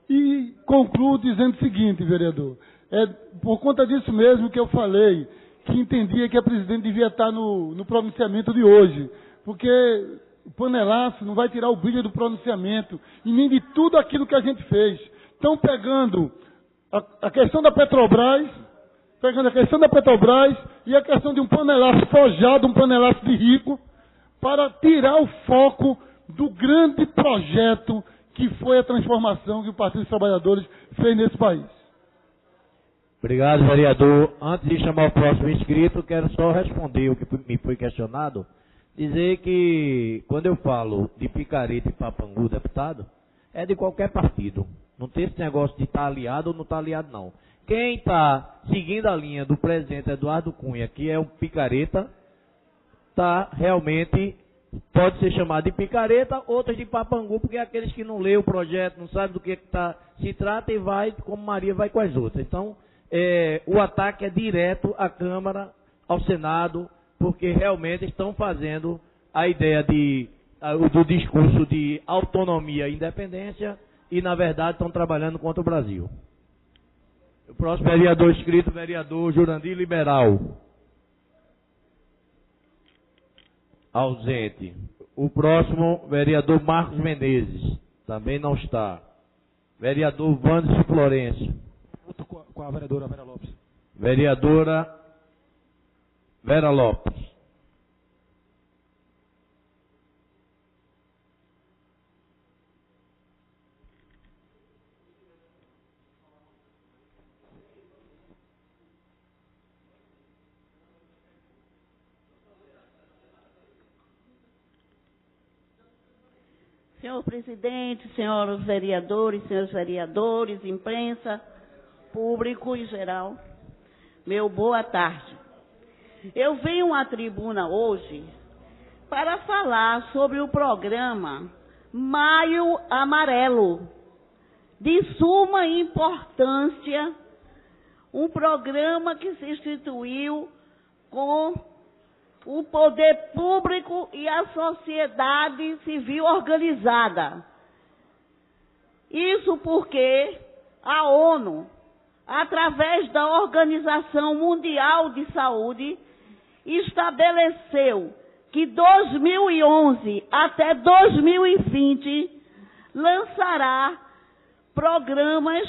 E concluo dizendo o seguinte, vereador, por conta disso mesmo que eu falei, que entendia que a presidente devia estar no pronunciamento de hoje, porque o panelaço não vai tirar o brilho do pronunciamento e nem de tudo aquilo que a gente fez. Estão pegando a questão da Petrobras, e a questão de um panelaço forjado, um panelaço de rico, para tirar o foco do grande projeto que foi a transformação que o Partido dos Trabalhadores fez nesse país. Obrigado, vereador. Antes de chamar o próximo inscrito, quero só responder o que me foi questionado. Dizer que, quando eu falo de picareta e papangu, deputado, é de qualquer partido. Não tem esse negócio de estar aliado ou não estar aliado, não. Quem está seguindo a linha do presidente Eduardo Cunha, que é um picareta, realmente pode ser chamado de picareta, outros de papangu, porque é aqueles que não lê o projeto, não sabem do que se trata e vai, como Maria vai com as outras. Então, o ataque é direto à Câmara, ao Senado, porque realmente estão fazendo a ideia do discurso de autonomia e independência e, na verdade, estão trabalhando contra o Brasil. O próximo vereador inscrito, vereador Jurandir Liberal. Ausente. O próximo, vereador Marcos Menezes. Também não está. Vereador Wanderson Florencio. Com a vereadora Vera Lopes. Vereadora Vera Lopes. Senhor presidente, senhores vereadores, imprensa, público em geral, meu boa tarde. Eu venho à tribuna hoje para falar sobre o programa Maio Amarelo, de suma importância, um programa que se instituiu com o poder público e a sociedade civil organizada. Isso porque a ONU, através da Organização Mundial de Saúde, estabeleceu que 2011 até 2020 lançará programas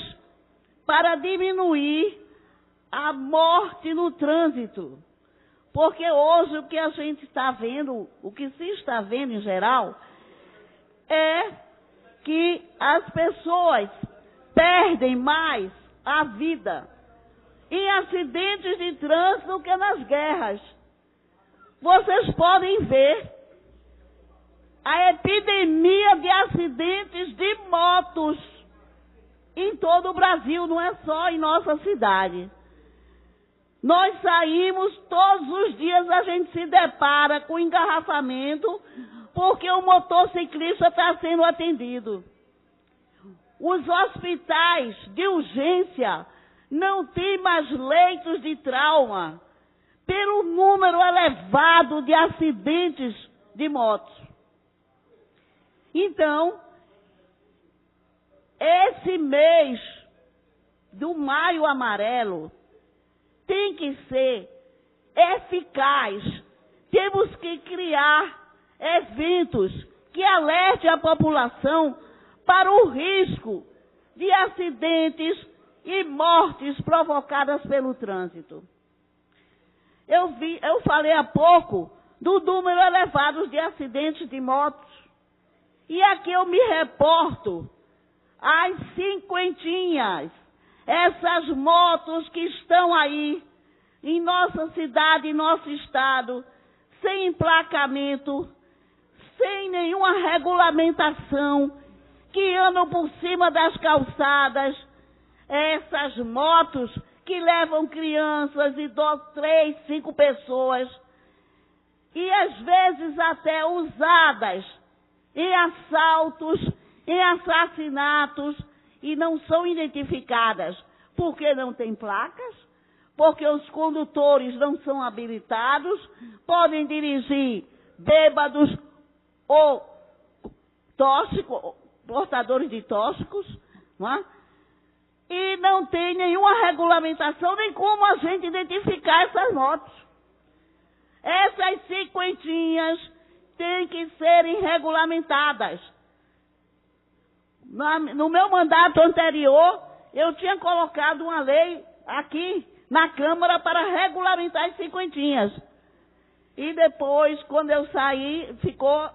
para diminuir a morte no trânsito. Porque hoje o que a gente está vendo, o que se está vendo em geral, é que as pessoas perdem mais a vida em acidentes de trânsito do que nas guerras. Vocês podem ver a epidemia de acidentes de motos em todo o Brasil, não é só em nossa cidade. Nós saímos, todos os dias a gente se depara com engarrafamento, porque o motociclista está sendo atendido. Os hospitais de urgência não têm mais leitos de trauma, pelo número elevado de acidentes de motos. Então, esse mês do Maio Amarelo tem que ser eficaz. Temos que criar eventos que alertem a população para o risco de acidentes e mortes provocadas pelo trânsito. Eu falei há pouco do número elevado de acidentes de motos. E aqui eu me reporto às cinquentinhas, essas motos que estão aí em nossa cidade, em nosso estado, sem emplacamento, sem nenhuma regulamentação, que andam por cima das calçadas, essas motos que levam crianças, idosos, 3, 5 pessoas, e às vezes até usadas em assaltos, em assassinatos, e não são identificadas, porque não tem placas, porque os condutores não são habilitados, podem dirigir bêbados ou tóxicos, portadores de tóxicos, não é? E não tem nenhuma regulamentação, nem como a gente identificar essas motos. Essas cinquentinhas têm que serem regulamentadas. No meu mandato anterior, eu tinha colocado uma lei aqui na Câmara para regulamentar as cinquentinhas. E depois, quando eu saí, ficou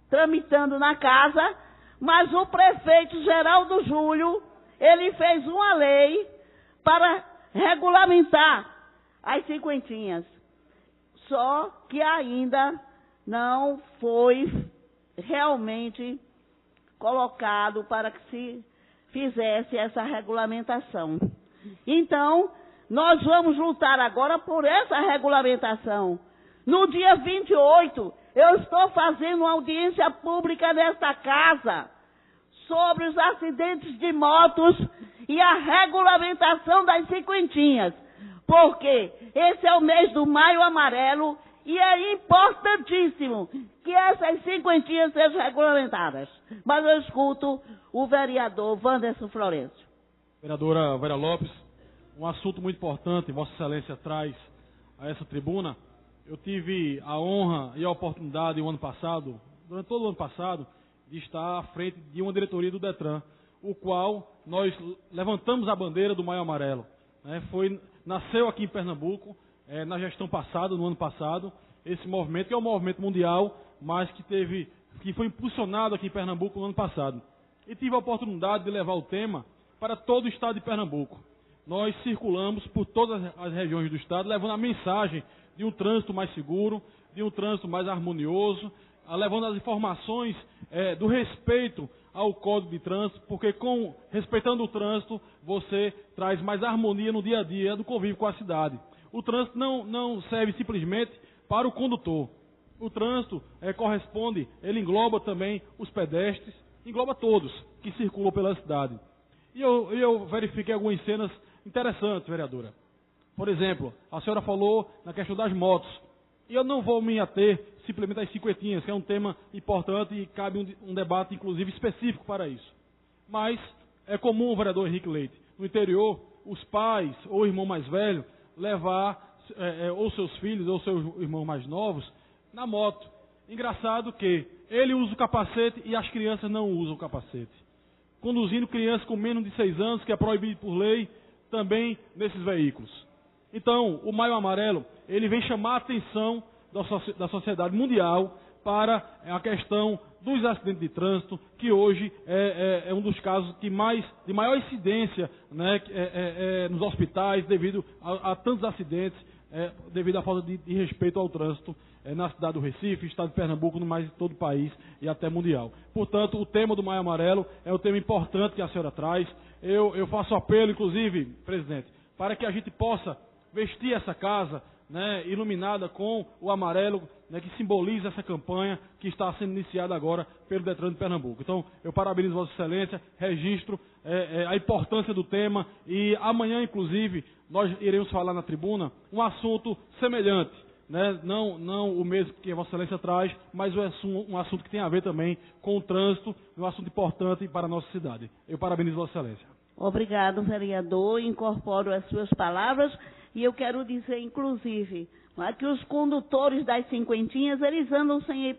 tramitando na casa, mas o prefeito Geraldo Júlio, ele fez uma lei para regulamentar as cinquentinhas. Só que ainda não foi realmente colocado para que se fizesse essa regulamentação. Então, nós vamos lutar agora por essa regulamentação. No dia 28, eu estou fazendo uma audiência pública nesta casa sobre os acidentes de motos e a regulamentação das cinquentinhas. Porque esse é o mês do Maio Amarelo e é importantíssimo que essas cinquentinhas sejam regulamentadas. Mas eu escuto o vereador Wanderson Florencio. Vereadora Vera Lopes, um assunto muito importante, Vossa Excelência traz a essa tribuna. Eu tive a honra e a oportunidade o ano passado, durante todo o ano passado, de estar à frente de uma diretoria do Detran, o qual nós levantamos a bandeira do Maio Amarelo. Nasceu aqui em Pernambuco, na gestão passada, no ano passado, esse movimento, que é um movimento mundial, mas que foi impulsionado aqui em Pernambuco no ano passado. E tive a oportunidade de levar o tema para todo o estado de Pernambuco. Nós circulamos por todas as regiões do estado, levando a mensagem de um trânsito mais seguro, de um trânsito mais harmonioso, levando as informações do respeito ao Código de Trânsito, porque respeitando o trânsito, você traz mais harmonia no dia a dia do convívio com a cidade. O trânsito não serve simplesmente para o condutor. O trânsito corresponde, ele engloba também os pedestres, engloba todos que circulam pela cidade. E eu verifiquei algumas cenas interessantes, vereadora. Por exemplo, a senhora falou na questão das motos. E eu não vou me ater simplesmente às cinquentinhas, que é um tema importante e cabe um debate, inclusive, específico para isso. Mas é comum, vereador Henrique Leite, no interior, os pais ou o irmão mais velho levar ou seus filhos ou seus irmãos mais novos na moto. Engraçado que ele usa o capacete e as crianças não usam o capacete. Conduzindo crianças com menos de 6 anos, que é proibido por lei, também nesses veículos. Então, o Maio Amarelo, ele vem chamar a atenção da sociedade mundial para a questão dos acidentes de trânsito, que hoje é um dos casos de maior incidência, né, nos hospitais, devido a tantos acidentes, devido à falta de respeito ao trânsito na cidade do Recife, estado de Pernambuco, no mais de todo o país e até mundial. Portanto, o tema do Maio Amarelo é um tema importante que a senhora traz. Eu faço apelo, inclusive, presidente, para que a gente possa vestir essa casa, né, iluminada com o amarelo, né, que simboliza essa campanha que está sendo iniciada agora pelo Detran de Pernambuco. Então, eu parabenizo Vossa Excelência, registro a importância do tema e amanhã, inclusive, nós iremos falar na tribuna um assunto semelhante, né, não o mesmo que a Vossa Excelência traz, mas um assunto que tem a ver também com o trânsito, um assunto importante para a nossa cidade. Eu parabenizo Vossa Excelência. Obrigado, vereador. Incorporo as suas palavras E eu quero dizer, inclusive, que os condutores das cinquentinhas, eles andam sem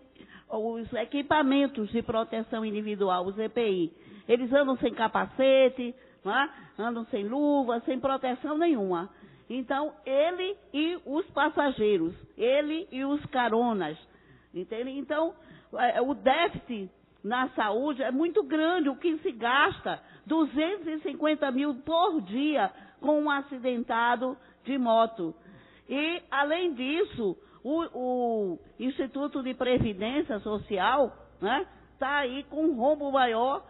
os equipamentos de proteção individual, os EPI. Eles andam sem capacete, andam sem luva, sem proteção nenhuma. Então, ele e os passageiros, ele e os caronas, entende? Então, o déficit na saúde é muito grande, o que se gasta 250 mil por dia com um acidentado de moto. E, além disso, o Instituto de Previdência Social está aí com um rombo maior,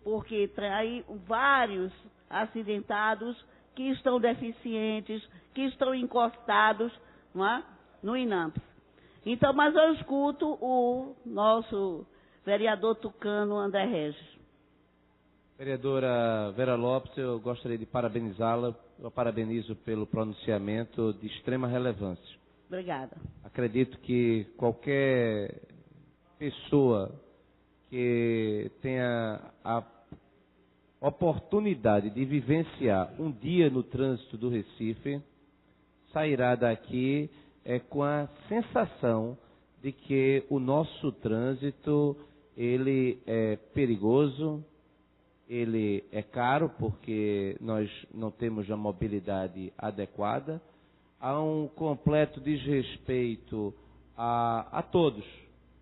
porque traz vários acidentados que estão deficientes, que estão encostados no INAMPS. Então, mas eu escuto o nosso vereador tucano André Regis. Vereadora Vera Lopes, eu gostaria de parabenizá-la. Eu parabenizo pelo pronunciamento de extrema relevância. Obrigada. Acredito que qualquer pessoa que tenha a oportunidade de vivenciar um dia no trânsito do Recife sairá daqui com a sensação de que o nosso trânsito ele é perigoso, ele é caro porque nós não temos a mobilidade adequada, há um completo desrespeito a todos,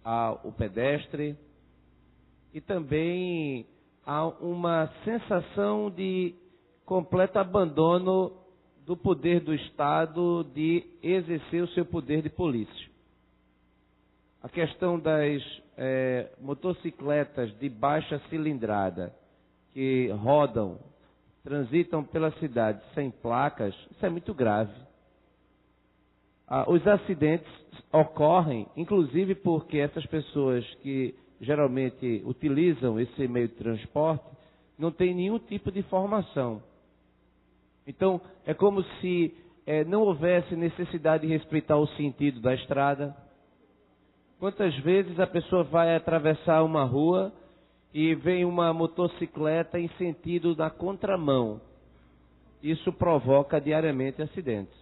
ao pedestre, e também há uma sensação de completo abandono do poder do Estado de exercer o seu poder de polícia. A questão das motocicletas de baixa cilindrada que rodam, transitam pela cidade sem placas, isso é muito grave. Os acidentes ocorrem, inclusive porque essas pessoas que geralmente utilizam esse meio de transporte não têm nenhum tipo de formação. Então, é como se não houvesse necessidade de respeitar o sentido da estrada. Quantas vezes a pessoa vai atravessar uma rua e vem uma motocicleta em sentido da contramão? Isso provoca diariamente acidentes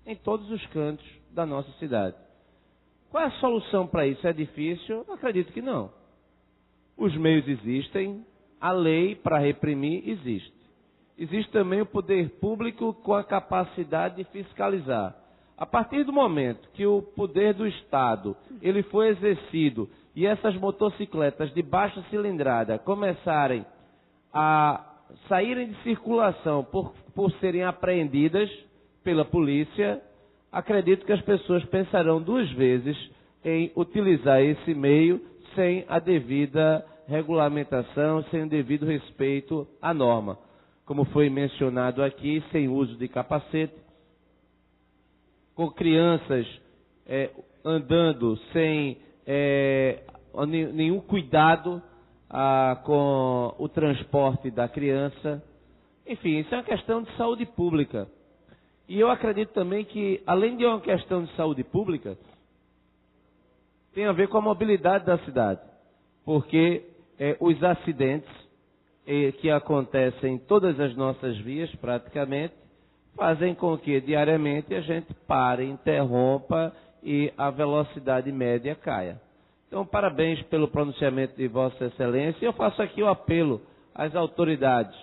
em todos os cantos da nossa cidade. Qual é a solução para isso? É difícil? Acredito que não. Os meios existem, a lei para reprimir existe. Existe também o poder público com a capacidade de fiscalizar. A partir do momento que o poder do Estado ele foi exercido e essas motocicletas de baixa cilindrada começarem a saírem de circulação por serem apreendidas pela polícia, acredito que as pessoas pensarão duas vezes em utilizar esse meio sem a devida regulamentação, sem o devido respeito à norma. Como foi mencionado aqui, sem uso de capacete, com crianças andando sem nenhum cuidado com o transporte da criança. Enfim, isso é uma questão de saúde pública. E eu acredito também que, além de uma questão de saúde pública, tem a ver com a mobilidade da cidade. Porque os acidentes que acontecem em todas as nossas vias, praticamente, fazem com que diariamente a gente pare, interrompa e a velocidade média caia. Então, parabéns pelo pronunciamento de Vossa Excelência. Eu faço aqui o apelo às autoridades,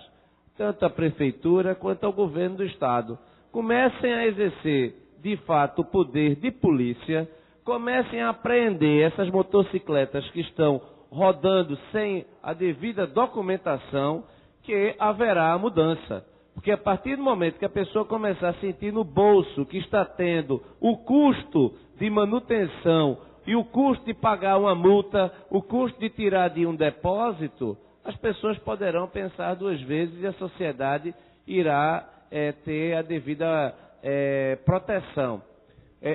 tanto à Prefeitura quanto ao Governo do Estado. Comecem a exercer, de fato, o poder de polícia, comecem a apreender essas motocicletas que estão rodando sem a devida documentação, que haverá mudança. Porque a partir do momento que a pessoa começar a sentir no bolso que está tendo o custo de manutenção e o custo de pagar uma multa, o custo de tirar de um depósito, as pessoas poderão pensar duas vezes e a sociedade irá ter a devida proteção.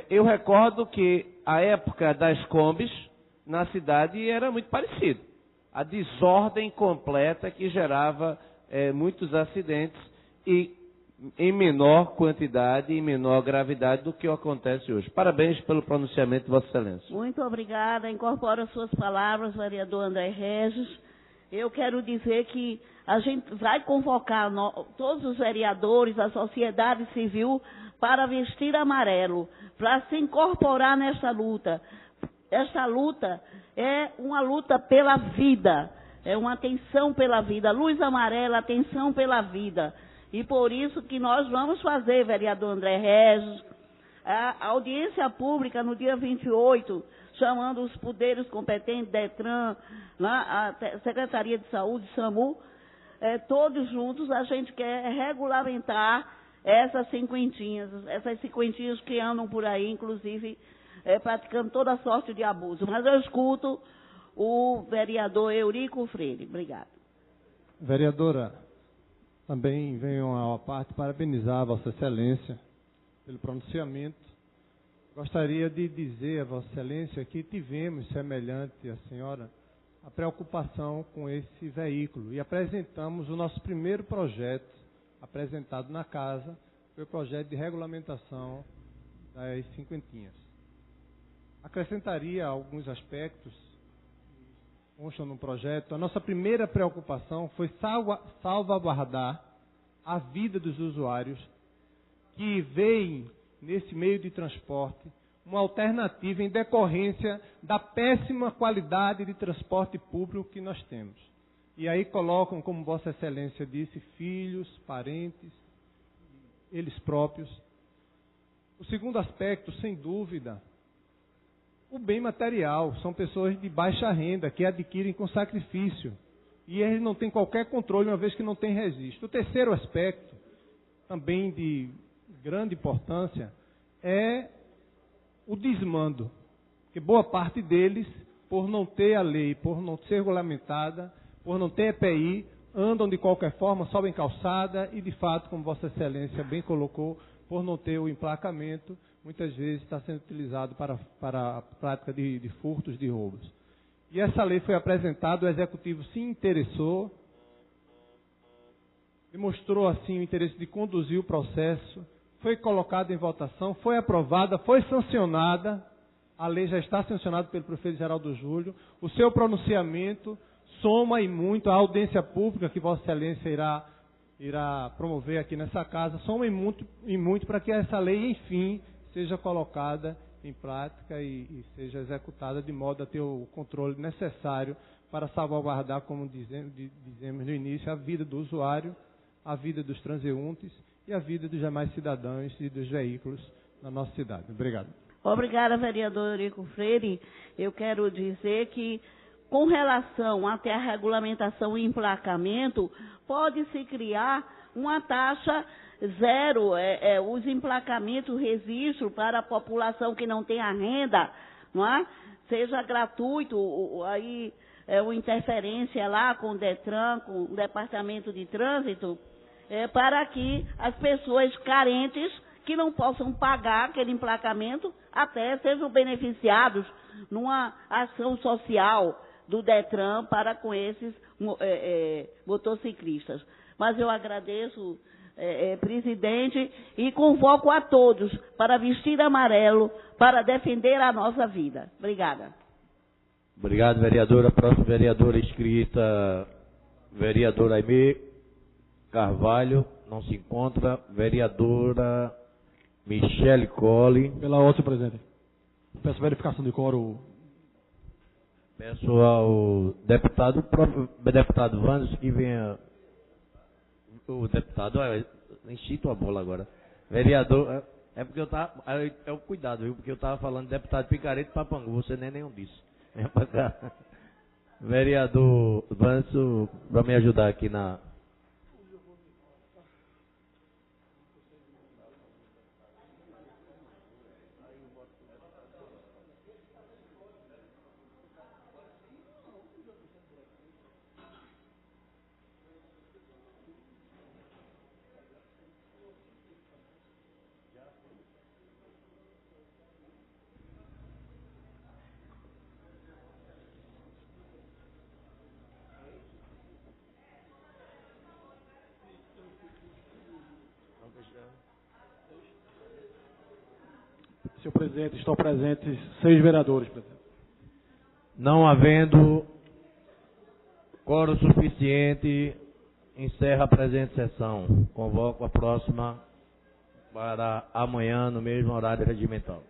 Eu recordo que a época das combis na cidade era muito parecido. A desordem completa que gerava muitos acidentes e em menor quantidade e menor gravidade do que acontece hoje. Parabéns pelo pronunciamento, Vossa Excelência. Muito obrigada. Incorporo as suas palavras, vereador André Regis. eu quero dizer que a gente vai convocar todos os vereadores, a sociedade civil, para vestir amarelo, para se incorporar nesta luta. Esta luta é uma luta pela vida, é uma atenção pela vida, luz amarela, atenção pela vida. E por isso que nós vamos fazer, vereador André Regis, a audiência pública no dia 28, chamando os poderes competentes, DETRAN, a Secretaria de Saúde, SAMU, todos juntos, a gente quer regulamentar essas cinquentinhas que andam por aí, inclusive, praticando toda sorte de abuso. Mas eu escuto o vereador Eurico Freire. Obrigada. Vereadora, também venho à parte parabenizar a Vossa Excelência pelo pronunciamento. Gostaria de dizer a Vossa Excelência que tivemos, semelhante à senhora, a preocupação com esse veículo e apresentamos o nosso primeiro projeto apresentado na casa, foi o projeto de regulamentação das cinquentinhas. Acrescentaria alguns aspectos que constam no projeto. A nossa primeira preocupação foi salvaguardar a vida dos usuários que veem nesse meio de transporte uma alternativa em decorrência da péssima qualidade de transporte público que nós temos. E aí colocam, como Vossa Excelência disse, filhos, parentes, eles próprios. O segundo aspecto, sem dúvida, o bem material. São pessoas de baixa renda que adquirem com sacrifício. E eles não têm qualquer controle, uma vez que não tem registro. O terceiro aspecto, também de grande importância, é o desmando. Porque boa parte deles, por não ter a lei, por não ser regulamentada, por não ter EPI, andam de qualquer forma, sobem calçada e, de fato, como Vossa Excelência bem colocou, por não ter o emplacamento, muitas vezes está sendo utilizado para a prática de furtos, de roubos. E essa lei foi apresentada, o Executivo se interessou, demonstrou assim o interesse de conduzir o processo, foi colocada em votação, foi aprovada, foi sancionada, a lei já está sancionada pelo prefeito Geraldo Júlio, o seu pronunciamento soma e muito a audiência pública que Vossa Excelência irá promover aqui nessa casa, soma e muito para que essa lei, enfim, seja colocada em prática e seja executada de modo a ter o controle necessário para salvaguardar, como dizemos no início, a vida do usuário, a vida dos transeuntes e a vida dos demais cidadãos e dos veículos na nossa cidade. Obrigado. Obrigada, vereador Eurico Freire. Eu quero dizer que, com relação até a regulamentação e emplacamento, pode-se criar uma taxa zero, os emplacamentos, o registro para a população que não tem a renda, não é? Seja gratuito, aí uma interferência lá com o DETRAN, com o Departamento de Trânsito, para que as pessoas carentes que não possam pagar aquele emplacamento até sejam beneficiados numa ação social do DETRAN para com esses motociclistas. Mas eu agradeço, presidente, e convoco a todos para vestir amarelo, para defender a nossa vida. Obrigada. Obrigado, vereadora. A próxima vereadora inscrita, vereadora Aimee Carvalho, não se encontra. Vereadora Michele Colli. Pela ordem, presidente. Peço verificação de quórum. Peço ao deputado, o próprio deputado Vandes, que venha. O deputado, enchi tua bola agora. Vereador, é porque eu tava. É o cuidado, viu? Porque eu estava falando deputado Picareta e Papangu, você nem nenhum disso. Vem pra cá. Vereador Vandes, para me ajudar aqui na. Senhor presidente, estão presentes 6 vereadores, presidente. Não havendo Quórum suficiente. Encerra a presente sessão. Convoco a próxima para amanhã, no mesmo horário regimental.